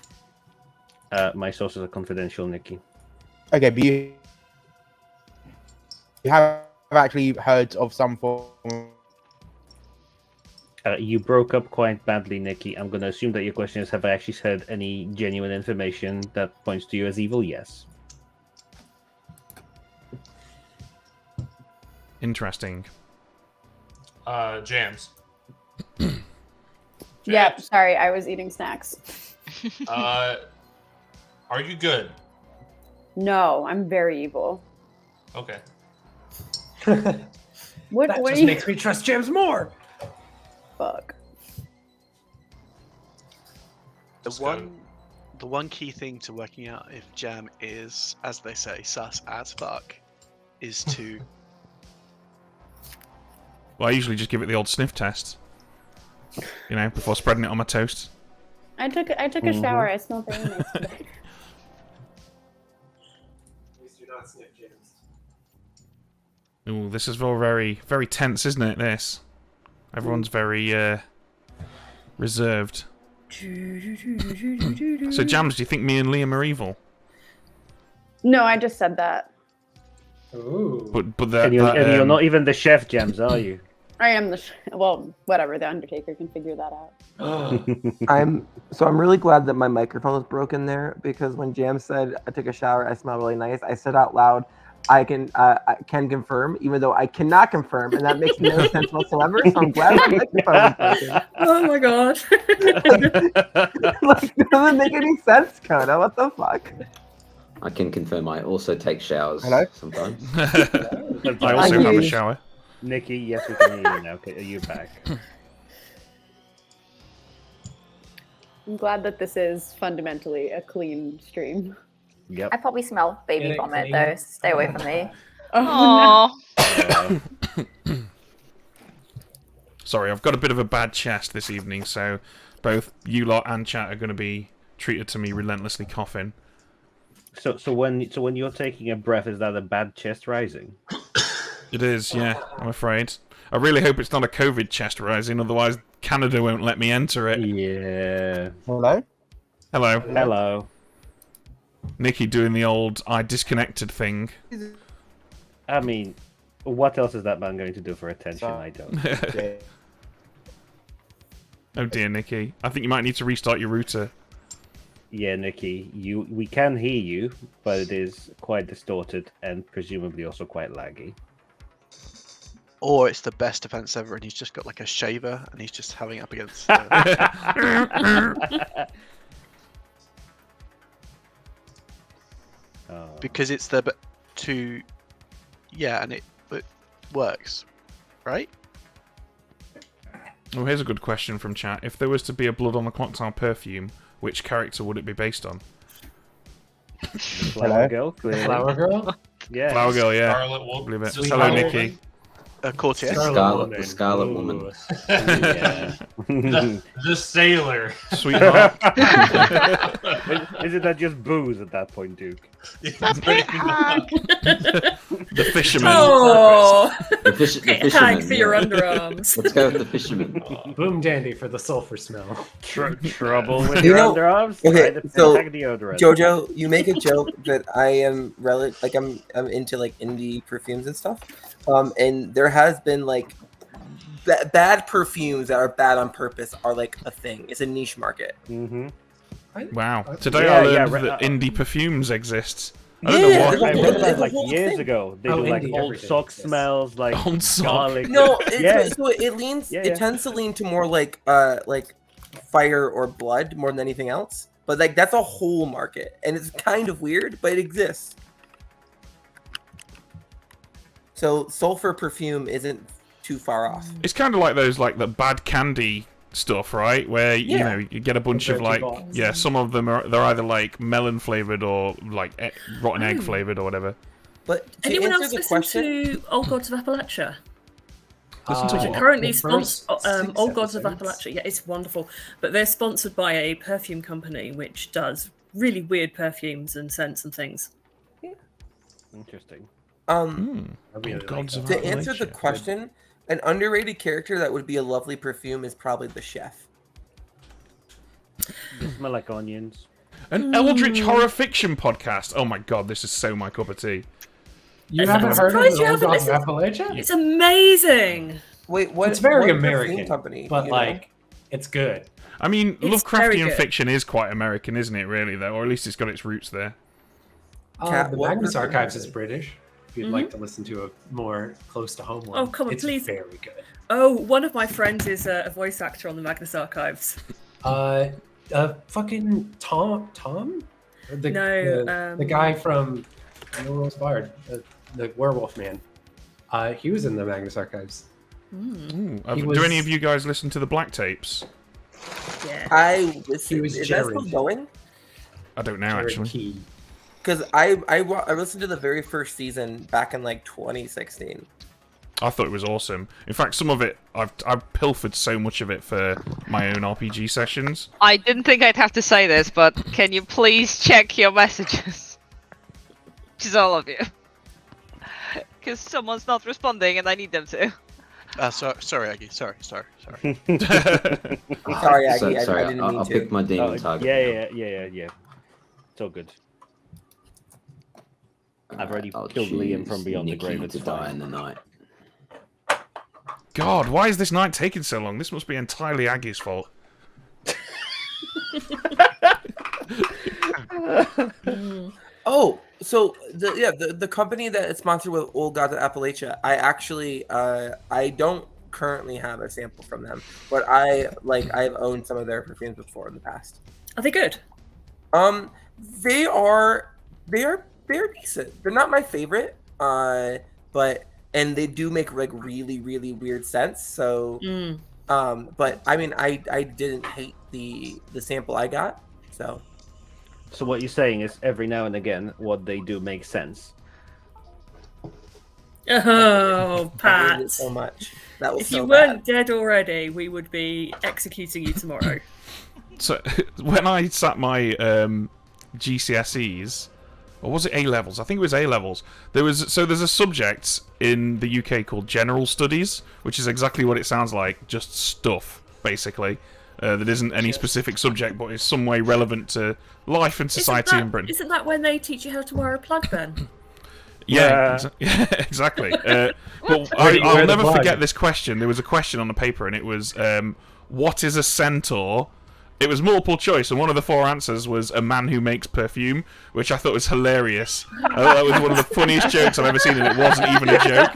My sources are confidential, Nikki. Okay, but you have actually heard of some form. You broke up quite badly, Nikki. I'm going to assume that your question is, have I actually heard any genuine information that points to you as evil? Yes. Interesting. Jams. Yeah, sorry, I was eating snacks. Are you good? No, I'm very evil. Okay. That What just are you? makes me trust James more. Fuck. The one key thing to working out if Jam is, as they say, sus as fuck, is to Well, I usually just give it the old sniff test. You know, before spreading it on my toast. I took a shower. I smell very nice today. Please do not sniff James. Ooh, this is all very, very tense, isn't it? This. Everyone's very reserved. So, Jams, do you think me and Liam are evil? No, I just said that. Ooh. But that, And you're not even the chef, Jams, are you? I am the well, whatever. The Undertaker can figure that out. I'm really glad that my microphone was broken there, because when Jam said I took a shower, I smell really nice, I said out loud, I can confirm, even though I cannot confirm, and that makes no sense whatsoever. So I'm glad my microphone was broken. Oh my god. Like, it doesn't make any sense, Kona. What the fuck? I can confirm I also take showers sometimes. I also have a shower. Nikki, yes, we can hear you now. Okay, are you back? I'm glad that this is fundamentally a clean stream. Yep. I probably smell baby Get it vomit clean. though. Stay away from me. Oh, Sorry, I've got a bit of a bad chest this evening, so both you lot and chat are going to be treated to me relentlessly coughing. So when you're taking a breath, is that a bad chest rising? It is, yeah, I'm afraid. I really hope it's not a COVID chest rising, otherwise Canada won't let me enter it. Yeah. Hello? Hello. Hello. Nikki doing the old I disconnected thing. I mean, what else is that man going to do for attention? I don't. Oh dear, Nikki. I think you might need to restart your router. Yeah, Nikki, we can hear you, but it is quite distorted and presumably also quite laggy. Or it's the best defense ever, and he's just got like a shaver, and he's just having it up against. Because it's the two, yeah, and it works, right? Oh, here's a good question from chat. If there was to be a Blood on the Clocktower perfume, which character would it be based on? Flower Girl, clearly. Flower Girl? Yeah. Flower Girl, yeah. Scarlet Woman. Believe it. Sweet Hello, Scarlet Nikki. Courtier. The Scarlet Woman. Yeah. The Sailor. Sweetheart. Isn't that just booze at that point, Duke? The Fisherman. Oh, The fisherman. tag for your yeah. underarms. Let's go with the fisherman. Boom dandy for the sulfur smell. Trouble with You your know- underarms? okay, Try to so, tag deodorant. Jojo, you make a joke that I am I'm into like indie perfumes and stuff, and there has been like bad perfumes that are bad on purpose are like a thing. It's a niche market. Mm-hmm. Wow. Today Yeah, I learned yeah, that indie perfumes exist. I Yeah, don't know I why. read that the like whole years thing. ago. They Oh, do like indie old everything, sock yes. smells, like Old sock. garlic. No, Yeah. so it leans. Yeah, It yeah. tends to lean to more like fire or blood more than anything else. But like that's a whole market, and it's kind of weird, but it exists. So sulfur perfume isn't too far off. It's kind of like those like the bad candy stuff, right? Where you Yeah. know you get a bunch of Dirty like box. yeah, some of them they're either like melon flavored or like rotten egg Oh. flavored or whatever. But to Anyone answer else the listen question, to Old Gods of Appalachia? Listen to Which are what? currently The first sponsored. 6 Old Gods of episodes. Appalachia. Yeah, it's wonderful. But they're sponsored by a perfume company which does really weird perfumes and scents and things. Interesting. I really like Gods of that. to answer the Appalachia. question, an underrated character that would be a lovely perfume is probably the chef. They smell like onions. An Eldritch horror fiction podcast. Oh my god, this is so my cup of tea. You I'm haven't heard of surprised the you Old haven't Gods of Appalachia? It's amazing. Wait, what? It's very what American, perfume company? but do you know? like, it's good. I mean, It's very Lovecraftian good. fiction is quite American, isn't it? Really, though, or at least it's got its roots there. Cat, The what Magnus perfume Archives is is it? British. If you'd like to listen to a more close to home one, Oh, come on, it's please. very good. Oh, one of my friends is a voice actor on the Magnus Archives. Fucking Tom? Or the guy from No Rules Barred, the werewolf man. He was in the Magnus Archives. Ooh, He do was- any of you guys listen to the Black Tapes? Yeah. I listen. He was Is that still Jared. going? I don't know Jared actually. Key. Because I listened to the very first season back in like 2016. I thought it was awesome. In fact, some of it I've pilfered so much of it for my own RPG sessions. I didn't think I'd have to say this, but can you please check your messages? Just all of you. Because someone's not responding and I need them to. Sorry, Aggie. Sorry. Sorry, Aggie. So, I sorry, didn't I'll mean to. pick my demon target. Yeah. It's all good. I've already I'll killed Liam choose from beyond the Nikki grave. It's to die fine. in the night. God, why is this night taking so long? This must be entirely Aggie's fault. Oh, so the company that is sponsored with Old Gods of Appalachia, I actually I don't currently have a sample from them, but I've owned some of their perfumes before in the past. Are they good? They are decent. They're not my favorite, but they do make like really really weird scents. So Mm. but I mean I didn't hate the sample I got. So what you're saying is every now and again, what they do makes sense. Oh, I Pat! hated it so much. That was If so you bad. weren't dead already, we would be executing you tomorrow. So when I sat my GCSEs, or was it A levels? I think it was A levels. There's a subject in the UK called General Studies, which is exactly what it sounds like, just stuff basically. That isn't any specific subject, but is some way relevant to life and society in Britain. Isn't that when they teach you how to wear a plug, Ben? Yeah, exactly. But I'll never forget this question. There was a question on the paper, and it was, what is a centaur? It was multiple choice, and one of the 4 answers was a man who makes perfume, which I thought was hilarious. I thought that was one of the funniest jokes I've ever seen, and it wasn't even a joke.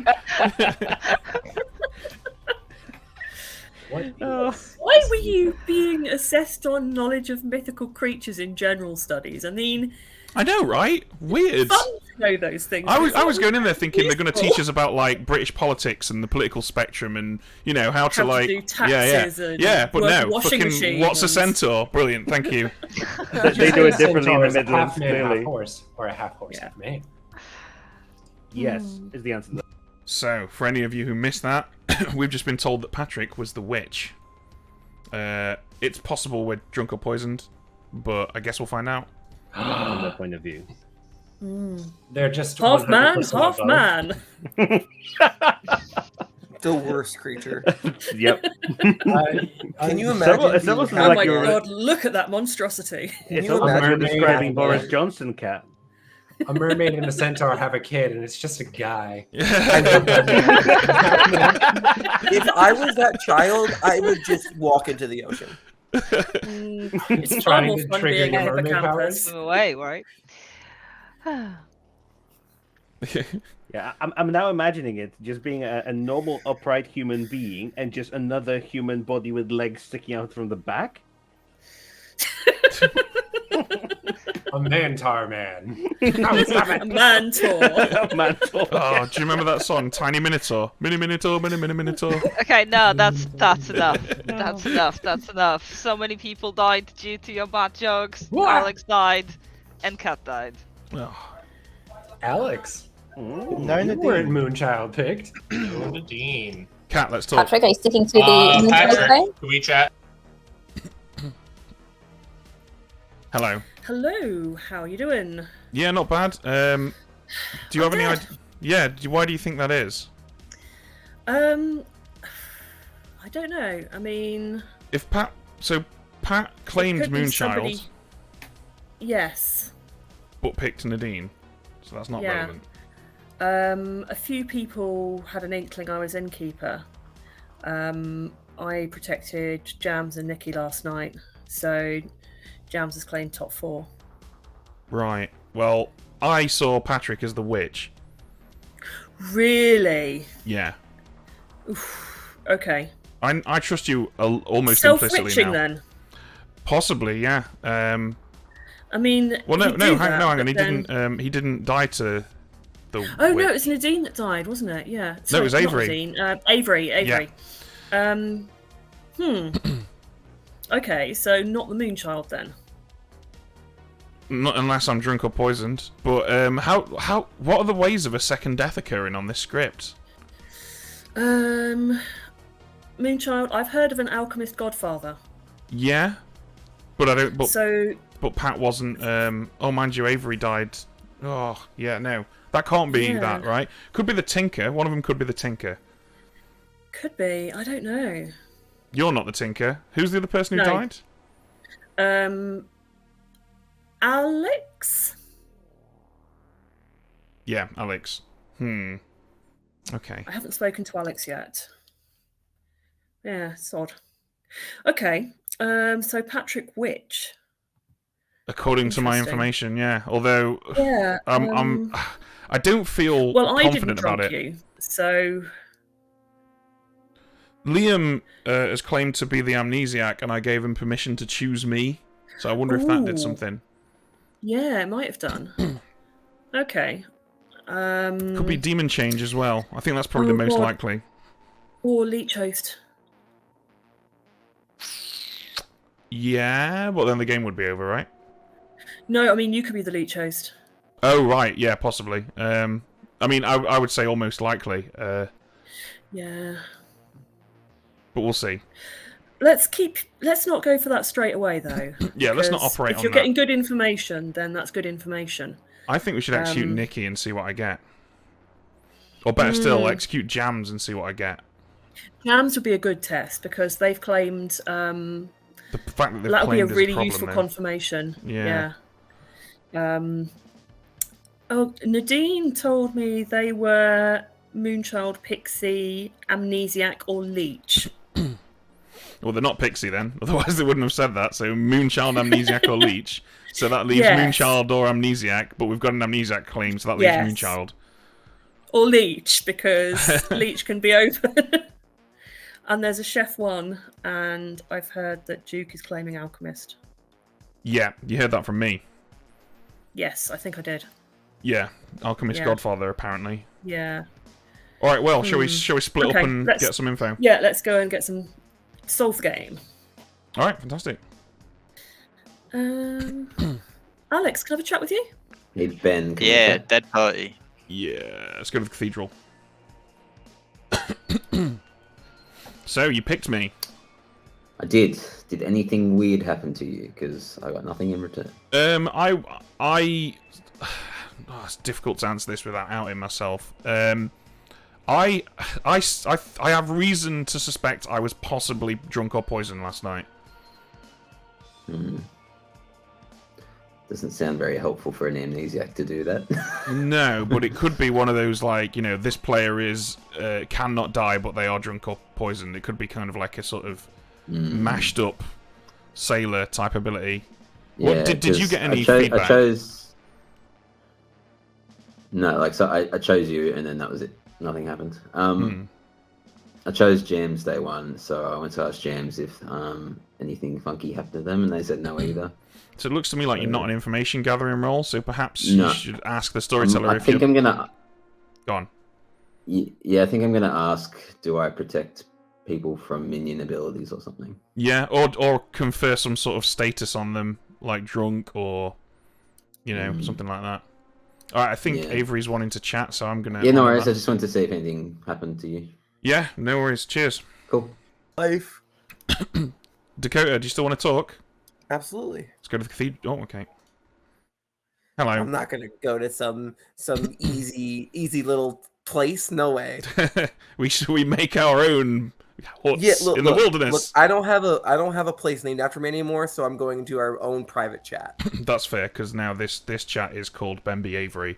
Why were you being assessed on knowledge of mythical creatures in general studies? I mean, I know, right? Weird. Fun to know those things. I was going in there thinking they're going to teach us about like British politics and the political spectrum and how to like do taxes and but work no, washing fucking machines what's a centaur? Brilliant, thank you. They do it differently in the Centaur is a Midlands, half man, clearly. half horse, or a half horse, half man. Yes, is the answer. So, for any of you who missed that, we've just been told that Patrick was the witch. It's possible we're drunk or poisoned, but I guess we'll find out. From their point of view. They're just half man, 100% half above. man. The worst creature. Yep. Can you imagine? It's almost Oh like my you're. god! Look at that monstrosity. It's almost like you're mermaid describing and Boris a- Johnson, Cat. A mermaid and a centaur have a kid, and it's just a guy. If I was that child, I would just walk into the ocean. It's far Trying more to fun trigger being a your mermaid hippocampus. powers. Away, right? Yeah, I'm now imagining it just being a normal, upright human being and just another human body with legs sticking out from the back. A mantar man. A mantor. Mantor. Oh, do you remember that song, Tiny Minotaur? Minotaur, Minotaur. Okay, no, that's enough. That's enough. So many people died due to your bad jokes. What? Alex died, and Kat died. Oh. Alex. No, You weren't Moonchild picked. No, Nadine. Cat, let's talk. Patrick, are you sticking to the moonchild Patrick, thing? can we chat? Hello. Hello, how are you doing? Yeah, not bad. Do you have any idea? Yeah, why do you think that is? I don't know. I mean, If Pat claimed could be Moonchild, somebody- yes. but picked Nadine, so that's not Yeah. relevant. A few people had an inkling I was innkeeper. I protected Jams and Nikki last night, so Jams has claimed top 4. Right. Well, I saw Patrick as the witch. Really? Yeah. Oof. Okay. I trust you almost implicitly Self-witching now. then? Possibly, yeah. I mean, Well, no, he'd do hang that, on. but He then- He didn't die to the. Oh witch. no, it's Nadine that died, wasn't it? Yeah. No, it was not Avery. Nadine. Avery. Okay, so not the Moonchild then. Not unless I'm drunk or poisoned. But what are the ways of a second death occurring on this script? Moonchild. I've heard of an alchemist godfather. Yeah, but I don't. So. But Pat wasn't. Oh, mind you, Avery died. Oh, yeah, no, that can't be Yeah. that, right? Could be the Tinker. One of them could be the Tinker. Could be. I don't know. You're not the Tinker. Who's the other person who No. died? Alex. Yeah, Alex. Okay. I haven't spoken to Alex yet. Yeah, it's odd. Okay. So Patrick Witch. According to my Interesting. information, yeah. Although, Yeah. I don't feel Well, I didn't confident about drunk it. you, so. Liam has claimed to be the amnesiac, and I gave him permission to choose me. So I wonder if that did Ooh. something. Yeah, it might have done. Okay. Could be demon change as well. I think that's probably Oh, the most God. likely. Or Leech Host. Yeah, but then the game would be over, right? No, I mean you could be the leech host. Oh right, yeah, possibly. I mean, I would say almost likely. Yeah. But we'll see. Let's not go for that straight away though. Yeah, let's not operate on that. If you're getting good information, then that's good information. I think we should execute Nikki and see what I get. Or better still, execute Jams and see what I get. Jams would be a good test because they've claimed the fact that they've that'll be a claimed really is a problem, useful though. confirmation. Yeah. Oh, Nadine told me they were Moonchild, Pixie, Amnesiac, or Leech. Well, they're not Pixie then, otherwise they wouldn't have said that. So Moonchild, Amnesiac, or Leech. So that leaves Moonchild or Amnesiac, but we've got an Amnesiac claim, so that leaves Moonchild. Or Leech, because Leech can be open. And there's a Chef 1, and I've heard that Duke is claiming Alchemist. Yeah, you heard that from me. Yes, I think I did. Yeah, Alchemist Godfather, apparently. Yeah. All right, well, shall we split up and get some info? Yeah, let's go and get some solve the game. All right, fantastic. Alex, can I have a chat with you? Hey, Ben. Yeah, dead party. Yeah, let's go to the cathedral. So, you picked me. I did. Did anything weird happen to you? Because I got nothing in return. It's difficult to answer this without outing myself. I have reason to suspect I was possibly drunk or poisoned last night. Doesn't sound very helpful for an amnesiac to do that. No, but it could be one of those, like, you know, this player is cannot die, but they are drunk or poisoned. It could be kind of like a sort of mashed up sailor type ability. Yeah, did you get any I feedback? chose. No, like, so I chose you, and then that was it. Nothing happened. I chose Jams day one, so I went to ask Jams if anything funky happened to them, and they said no either. So it looks to me like you're not an information gathering role, so perhaps you should ask the storyteller if I'm gonna. Go on. Yeah, I think I'm gonna ask, do I protect people from minion abilities or something? Yeah, or confer some sort of status on them, like drunk or, you know, something like that. Alright, I think Avery's wanting to chat, so I'm gonna... Yeah, no worries, I just wanted to see if anything happened to you. Yeah, no worries, cheers. Cool. Life. Dakota, do you still want to talk? Absolutely. Let's go to the cathedral. Oh, okay. Hello. I'm not gonna go to some easy little place. No way. we make our own huts in the wilderness. Look, I don't have a place named after me anymore, so I'm going to our own private chat. That's fair, because now this chat is called Benby Avery.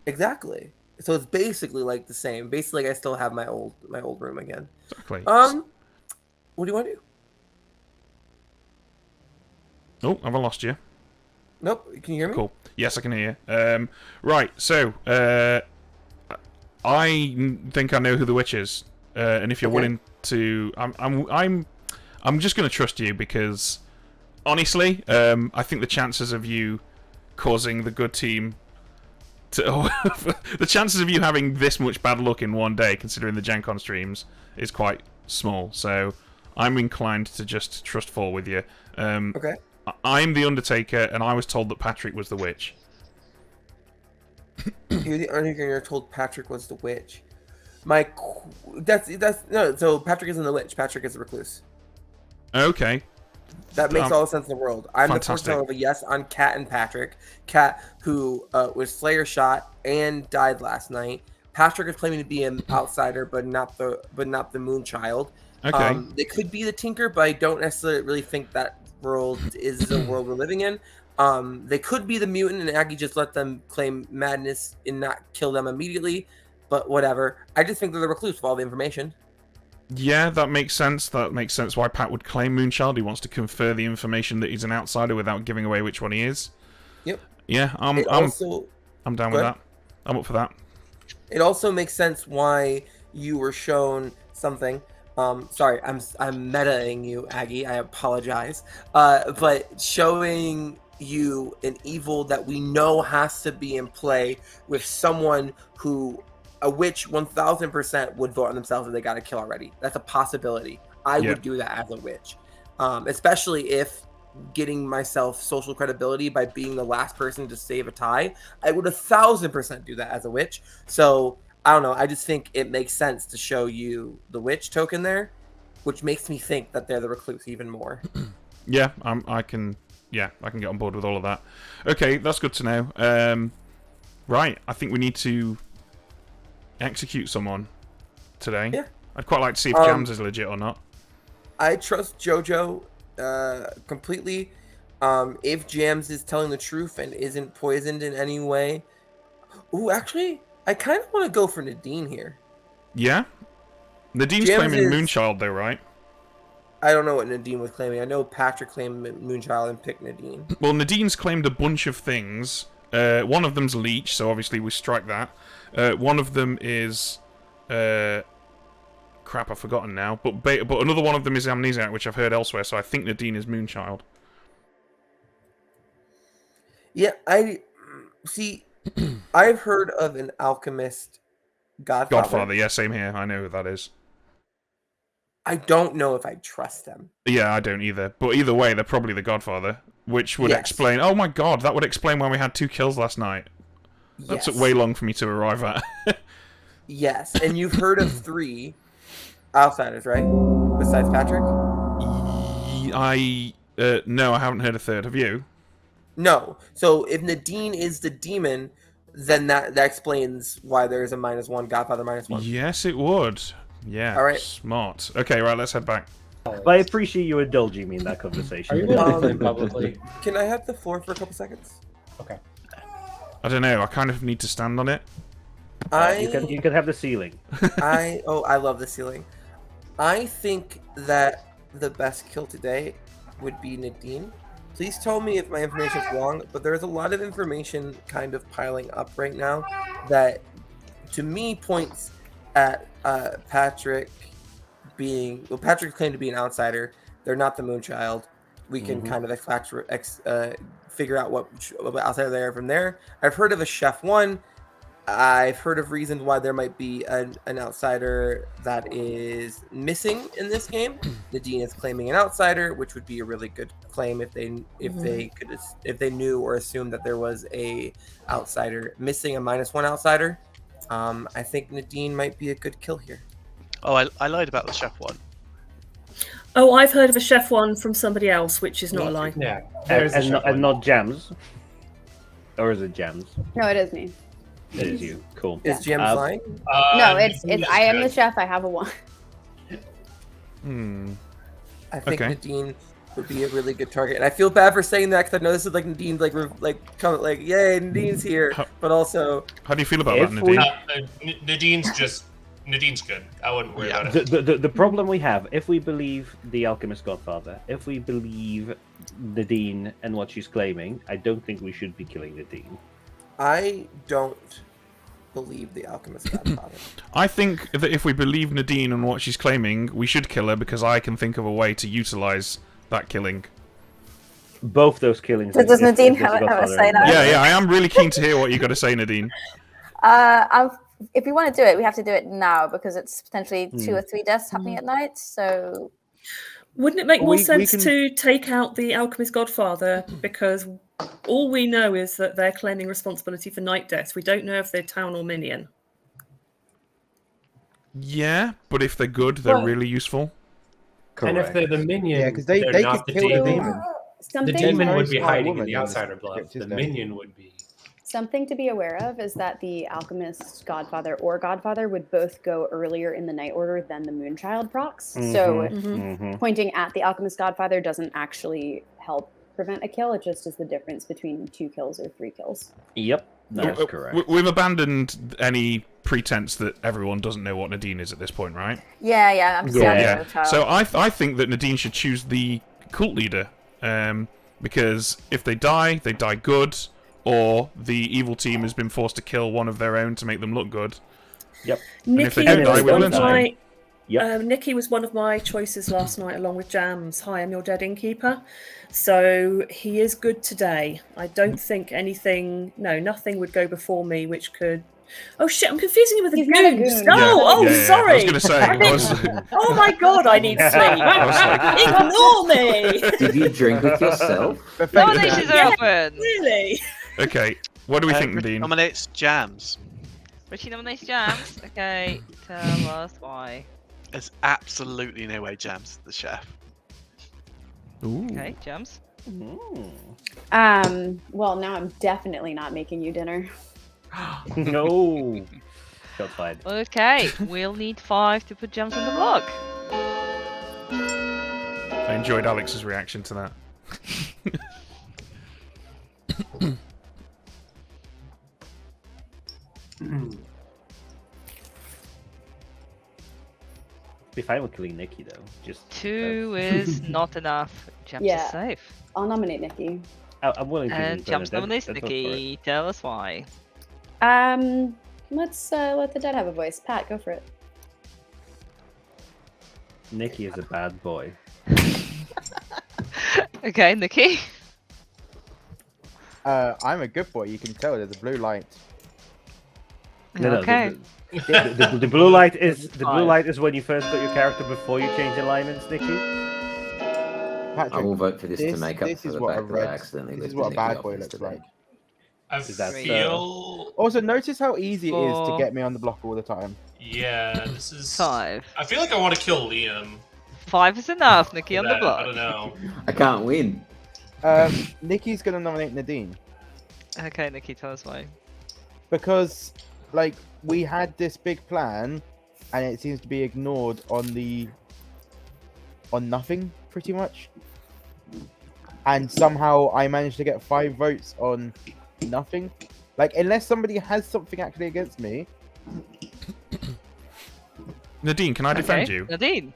Exactly. So it's basically like the same. Basically, like I still have my old room again. Exactly. What do you want to do? Oh, have I lost you? Nope. Can you hear me? Cool. Yes, I can hear you. Right. So, I think I know who the witch is, and if you're willing to, I'm just going to trust you because, honestly, I think the chances of you causing the good team to, the chances of you having this much bad luck in one day, considering the Gencon streams, is quite small. So, I'm inclined to just trust fall with you. Okay. I'm the Undertaker, and I was told that Patrick was the witch. You're the Undertaker, and you're told Patrick was the witch. No. So Patrick isn't the witch. Patrick is the recluse. Okay. That makes all the sense in the world. I'm fantastic. the fortune yes on Kat and Patrick. Kat, who was Slayer shot and died last night. Patrick is claiming to be an outsider, but not the Moonchild. Okay. They could be the Tinker, but I don't necessarily really think that world is the world we're living in. They could be the mutant, and Aggie just let them claim madness and not kill them immediately. But whatever. I just think they're the recluse with all the information. Yeah, that makes sense. That makes sense why Pat would claim Moonchild. He wants to confer the information that he's an outsider without giving away which one he is. Yep. Yeah, I'm down with that. I'm up for that. It also makes sense why you were shown something. Sorry, I'm metaing you, Aggie. I apologize. But showing you an evil that we know has to be in play with someone who, a witch 1000% would vote on themselves if they got a kill already. That's a possibility. I would do that as a witch. Especially if getting myself social credibility by being the last person to save a tie, I would 1,000% do that as a witch. So I don't know. I just think it makes sense to show you the witch token there, which makes me think that they're the recluse even more. Yeah, I can get on board with all of that. Okay, that's good to know. Right, I think we need to execute someone today. Yeah. I'd quite like to see if Jams is legit or not. I trust JoJo completely. If Jams is telling the truth and isn't poisoned in any way. Ooh, actually, I kind of want to go for Nadine here. Yeah? Nadine's claiming Moonchild, though, right? I don't know what Nadine was claiming. I know Patrick claimed Moonchild and picked Nadine. Well, Nadine's claimed a bunch of things. One of them's Leech, so obviously we strike that. One of them is... crap, I've forgotten now. But another one of them is Amnesiac, which I've heard elsewhere, so I think Nadine is Moonchild. Yeah, I've heard of an alchemist godfather. Godfather, yeah, same here. I know who that is. I don't know if I trust them. Yeah, I don't either. But either way, they're probably the Godfather, which would explain... Oh my god, that would explain why we had 2 kills last night. That took way long for me to arrive at. Yes, and you've heard of 3 outsiders, right? Besides Patrick? No, I haven't heard a third. Have you? No. So if Nadine is the demon, then that explains why there's a -1 Godfather -1. Yes, it would. Yeah. All right. Smart. Okay, right. Let's head back. But I appreciate you indulging me in that conversation. Are you willing to publicly? Can I have the floor for a couple seconds? Okay. I don't know. I kind of need to stand on it. You can have the ceiling. I love the ceiling. I think that the best kill today would be Nadine. Please tell me if my information is wrong, but there's a lot of information kind of piling up right now that, to me, points at Patrick being... Well, Patrick claimed to be an outsider. They're not the Moonchild. We can kind of figure out what outsider they are from there. I've heard of a Chef 1. I've heard of reasons why there might be an outsider that is missing in this game. Nadine is claiming an outsider, which would be a really good claim if they knew or assumed that there was a outsider missing, a -1 outsider. I think Nadine might be a good kill here. Oh, I lied about the Chef 1. Oh, I've heard of a Chef 1 from somebody else, which is not a lie. Yeah, and not Jams. Or is it Jams? No, it is me. It is you. Cool. Is Jams lying? No, it's I am the chef. I have a 1. I think Nadine would be a really good target, and I feel bad for saying that because I know this is like Nadine's yay, Nadine's here, but also. How do you feel about that, Nadine? Nadine's good. I wouldn't worry about it. The problem we have, if we believe the Alchemist Godfather, if we believe Nadine and what she's claiming, I don't think we should be killing Nadine. I don't believe the Alchemist Godfather. I think that if we believe Nadine and what she's claiming, we should kill her because I can think of a way to utilize that killing. Both those killings. So does Nadine have a say now? Yeah, I am really keen to hear what you got to say, Nadine. If we want to do it, we have to do it now because it's potentially 2 or 3 deaths happening at night. So, wouldn't it make more sense to take out the Alchemist Godfather because all we know is that they're claiming responsibility for night deaths. We don't know if they're town or minion. Yeah, but if they're good, they're really useful. Correct. And if they're the minion, because they not could the kill the demon. demon. The demon would be hiding in the outsider bluff. The minion would be. Something to be aware of is that the Alchemist Godfather or Godfather would both go earlier in the night order than the Moonchild procs. So pointing at the Alchemist Godfather doesn't actually help prevent a kill. It just is the difference between 2 kills or 3 kills. Yep, that's correct. We've abandoned any pretense that everyone doesn't know what Nadine is at this point, right? Yeah. I'm yeah. So I think that Nadine should choose the cult leader, because if they die good, or the evil team has been forced to kill one of their own to make them look good. Yep. Nikki, Yep. Nikki was one of my choices last night, along with Jams. Hi, I'm your dead innkeeper. So he is good today. I don't think nothing would go before me which could... Oh shit, I'm confusing him with a goon. goon. Sorry. I was going to say. Oh my god, I need sleep. Ignore me. Did you drink with yourself? Nominations are open. Really? Okay, what do we think, Richie Nadine? nominates Jams. Richie nominates Jams. Okay, tell us why. There's absolutely no way Jams is the chef. Ooh. Okay, Jams. Well, now I'm definitely not making you dinner. No. Shots fired. Okay, we'll need 5 to put Jams on the block. I enjoyed Alex's reaction to that. Be fine with killing Nikki though. Just 2 is not enough. Jams Yeah. is safe. I'll nominate Nikki. I'm willing to. And Jams nominates Nikki. Tell us why. Let's let the dead have a voice. Pat, go for it. Nikki is a bad boy. Okay, Nikki. I'm a good boy. You can tell there's a blue light. Okay. The blue light is blue light is when you first got your character before you change alignments, Nikki. Patrick, I will vote for this to make up for the fact that I accidentally This is lifted what a Nikki bad off boy instead. looks like. I that feel. Also, notice how easy it is to 4. get me on the block all the time. Yeah, this is. 5. I feel like I want to kill Liam. 5 is enough. Nikki on the I block. don't know. I can't win. Nikki's gonna nominate Nadine Okay, Nikki, tell us why. because, like, we had this big plan, and it seems to be ignored on nothing, pretty much. And somehow I managed to get 5 votes on nothing. Like, unless somebody has something actually against me. Nadine, can I defend you? Nadine.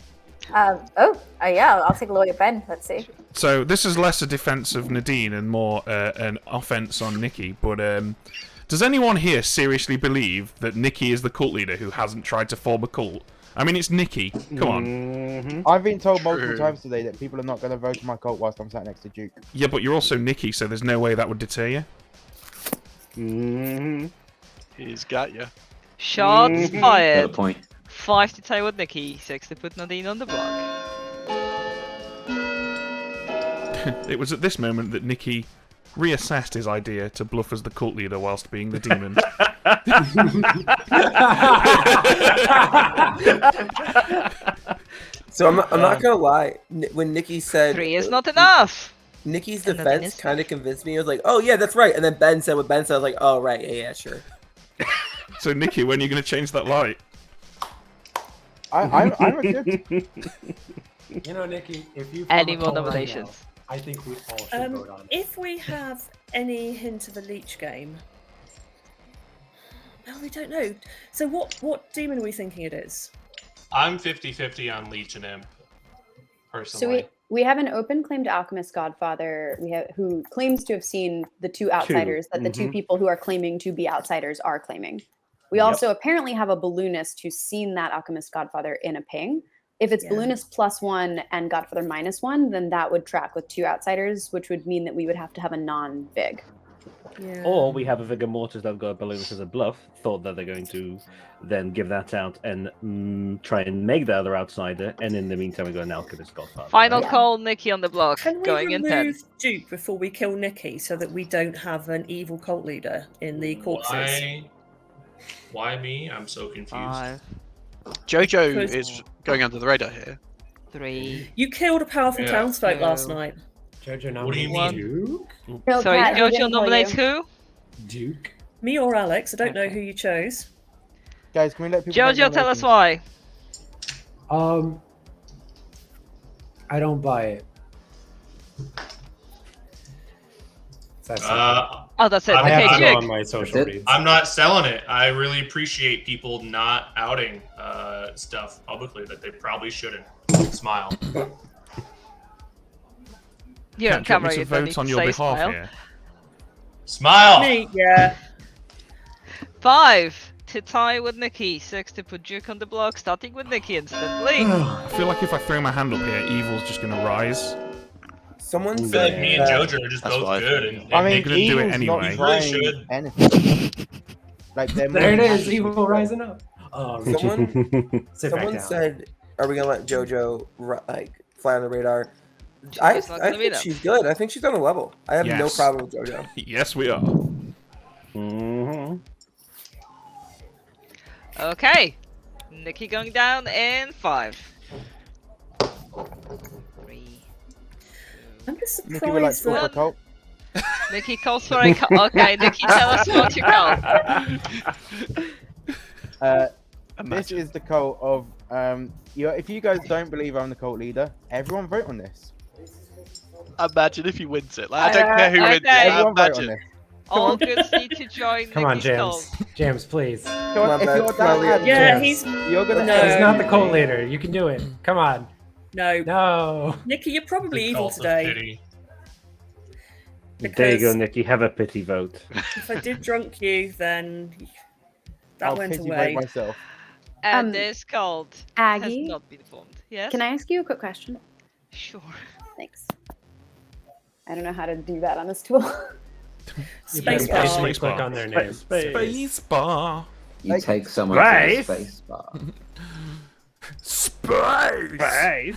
Yeah, I'll take a look at Ben. Let's see. So this is less a defense of Nadine and more an offense on Nikki. But does anyone here seriously believe that Nikki is the cult leader who hasn't tried to form a cult? I mean, it's Nikki. Come on. I've been told multiple times today that people are not going to vote for my cult whilst I'm sat next to Duke. Yeah, but you're also Nikki, so there's no way that would deter you. He's got you. Shots Got fired. a point. 5 to tie with Nikki. 6 to put Nadine on the block. It was at this moment that Nikki reassessed his idea to bluff as the cult leader whilst being the demon. So I'm not gonna lie. When Nikki said 3 is not enough. Nikki's And Nadine defense is kind of convinced me. I was like, oh yeah, that's right. And then Ben said what Ben said. I was like, oh right, yeah, sure. So Nikki, when are you going to change that light? I'm a good. You know, Nikki, if you Any more nominations? I think we all should vote on it. If we have any hint of a leech game, well, we don't know. So what demon are we thinking it is? I'm 50-50 on Leech and Imp. So Personally. we have an open claimed alchemist godfather who claims to have seen the 2 outsiders that the 2 people who are claiming to be outsiders are claiming. We also apparently have a balloonist who's seen that alchemist godfather in a ping. If it's balloonist +1 and godfather -1, then that would track with 2 outsiders, which would mean that we would have to have a non-Vig. Yeah. Or we have a Vigor Mortis that got a balloonist as a bluff, thought that they're going to then give that out and try and make the other outsider, and in the meantime we got an alchemist godfather. Final call, Nikki on the block. Can we Going in 10. remove Duke before we kill Nikki so that we don't have an evil cult leader in the corpses? Why me? I'm so confused. 5, Jojo is going under the radar here. 3. You killed a powerful townsfolk last night. Jojo What do you nominates mean? Duke? No, Sorry, Pat, he Jojo didn't tell nominates you. who? Duke. Me or Alex? I don't know who you chose. Guys, can we let people? Jojo, tell us why. I don't buy it. Oh, that's it. I Okay, have to Duke. on my social reads. I'm not selling it. I really appreciate people not outing stuff publicly that they probably shouldn't. Smile. You're on Can't you want camera. me to You don't vote need on to your say behalf smile. here? Smile. Me, yeah. 5 to tie with Nikki. 6 to put Duke on the block, starting with Nikki instantly. I feel like if I throw my hand up here, evil's just gonna rise. Someone I feel said like me and Jojo are just both good. And I mean, gonna do it evil's anyway. not trying should. anything. Like they're There it more is, happy. evil rising up. Someone, Sit back someone down. said, "Are we gonna let JoJo like fly on the radar?" I She's not gonna be think there. she's good. I think she's on a level. I have no Yes. problem with JoJo. Yes, we are. Okay. Nikki going down in 5. 3. I'm just Nikki would like surprised to go for a that. cult. Nikki calls for a call. Okay, Nikki, tell us what you call. This is the cult of if you guys don't believe I'm the cult leader, everyone vote on this. Imagine if he wins it. Like, I don't care who wins it. Okay. Everyone vote on Imagine. this. All goods need to join Come on, Nikki's call. James. James, please. Come on, if bad. you're Come on, that Yeah, James, he's you're gonna No. He's not the cult leader. You can do it. Come on. no. No. Nikki, you're probably The evil cult of today. pity. There you go, Because Nikki. Have a pity vote. if I did drunk you, then that I'll went pity vote away. myself. And this cult Aggie, has not been formed. Yes? can I ask you a quick question? Sure. Thanks. I don't know how to do that on this tool. You better Spacebar. patiently click on their name. Space bar. You Like, take someone to a Space. space bar. Space.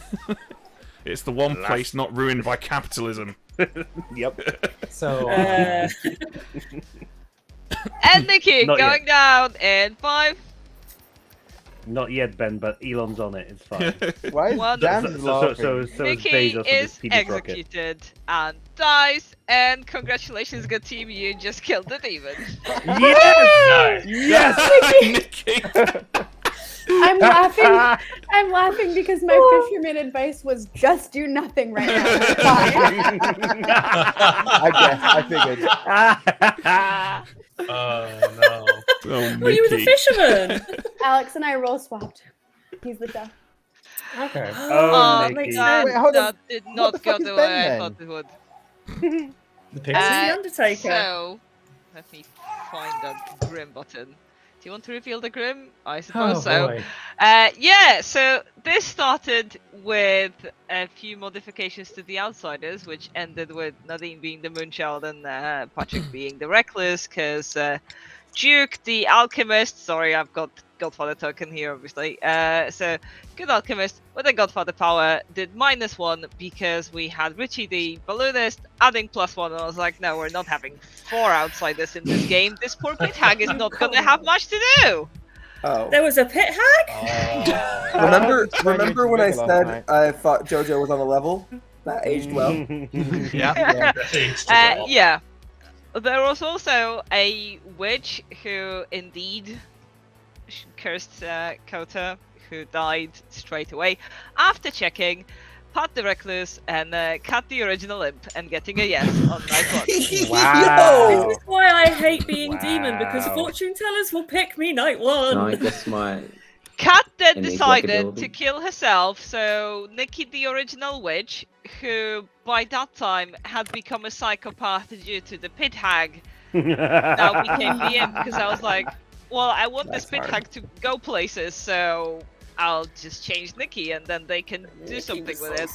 It's the one place not ruined by capitalism. Yep. So, Uh, And Nikki Not going down in 5. Not yet, Ben, but Elon's on it. It's fine. Why is One. Jams so, laughing? so is Nikki Bezos on is this TV rocket. executed and dies. And congratulations, good team, you just killed the demon. Yes! Yes, Nikki. I'm laughing. I'm laughing because my fisherman advice was just do nothing right now. We're fine. I guess. I figured. Oh no. Oh, were you the Nikki. fisherman? Alex and I role swapped. He's the chef. okay. Oh, that makes Nikki. sense. Wait, hold on. That did What not the go fuck is the Ben way I then? thought it would. The pixie? The Undertaker. So, let me find that Grim button. Do you want to reveal the Grim? I suppose Oh, so. boy. Yeah, so this started with a few modifications to the Outsiders, which ended with Nadine being the Moonchild and Patrick being the Reckless, because Duke, the Alchemist, sorry, I've got Godfather token here, obviously. So, good Alchemist with a Godfather power did -1 because we had Richie the Balloonist adding +1. And I was like, no, we're not having 4 Outsiders in this game. This poor pit hag is not going to have much to do. Oh. There was a pit hag? Remember when I Last said night. I thought JoJo was on a level? That aged well. Yeah. Yeah. There was also a witch who indeed cursed Kota, who died straight away after checking Pat the Recluse and Cat the Original Imp and getting a yes on night 1. Wow. This is why I hate being demon, because Wow. fortune tellers will pick me night 1. No, I guess my Kat then Any decided applicability? to kill herself, so Nikki the Original Witch, who by that time had become a psychopath due to the pit hag, now became the imp, because I was like, well, I want this pit hag to go places, so I'll just change Nikki and then they can do something with it.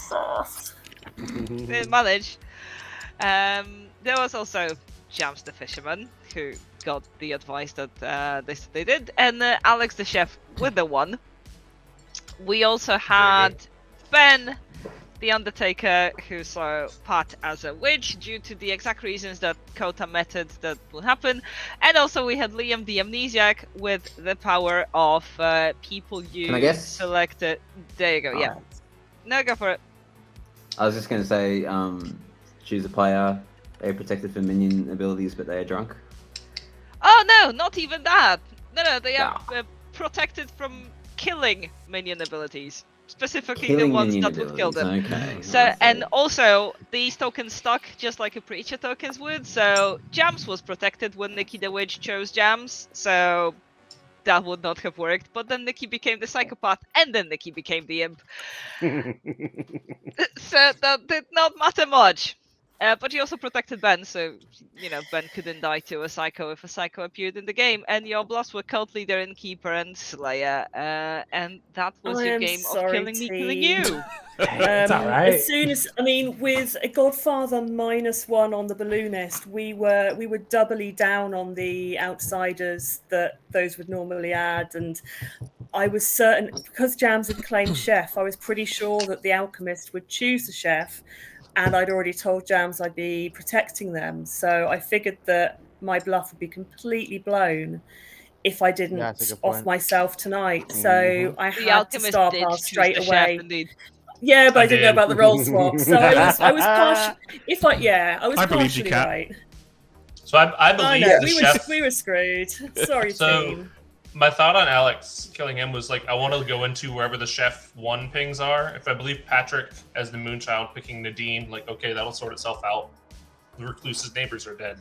They managed. There was also Jams the Fisherman, who got the advice that they did, and Alex the Chef with the 1. We also had Ben the Undertaker, who saw Pat as a witch due to the exact reasons that Kota method that would happen. And also we had Liam the Amnesiac with the power of people you Can I guess? selected. There you go, yeah. No, go for it. I was just gonna say, choose a player. They are protected from minion abilities, but they are drunk. Oh no, not even that. No, they are protected from killing minion abilities. Specifically Killing the ones minion that would kill them. abilities, okay. So, and also these tokens stuck just like a Preacher tokens would. So Jams was protected when Nikki the Witch chose Jams. So that would not have worked. But then Nikki became the psychopath, and then Nikki became the imp. So that did not matter much. But you also protected Ben, so Ben couldn't die to a psycho if a psycho appeared in the game. And your bluffs were cult leader, innkeeper, and slayer, and that was your game of killing me, killing you. It's all right. As soon as with a Godfather -1 on the balloonist, we were doubly down on the outsiders that those would normally add, and I was certain because Jams had claimed chef. I was pretty sure that the alchemist would choose the chef. And I'd already told Jams I'd be protecting them. So I figured that my bluff would be completely blown if I didn't off myself tonight. So I had to Star Pass straight away. Yeah, but I didn't know about the roll swap. So I was partially, I was partially right. So I believe the chef... we were screwed. Sorry, team. My thought on Alex killing him was like, I want to go into wherever the chef 1 pings are. If I believe Patrick as the Moonchild picking Nadine, like, okay, that'll sort itself out. The Recluse's neighbors are dead.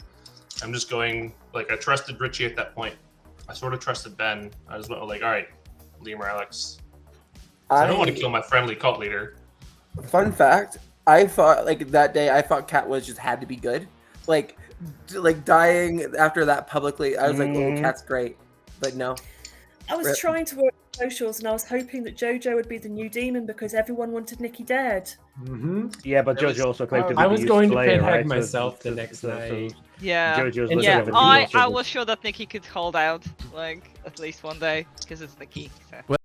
I'm just going, like, I trusted Richie at that point. I sort of trusted Ben. I just went like, all right, Liam or Alex. I don't want to kill my friendly cult leader. Fun fact, I thought, like, that day, I thought Cat was just had to be good. Like dying after that publicly, I was like, oh, Cat's great. But no. I was trying to work socials and I was hoping that Jojo would be the new demon because everyone wanted Nikki dead. Mm-hmm. Yeah, but Jojo also claimed to be I was going to pinhead right? myself the next night. Yeah. Jojo's I was sure that Nikki could hold out, like, at least one day, because it's Nikki. So.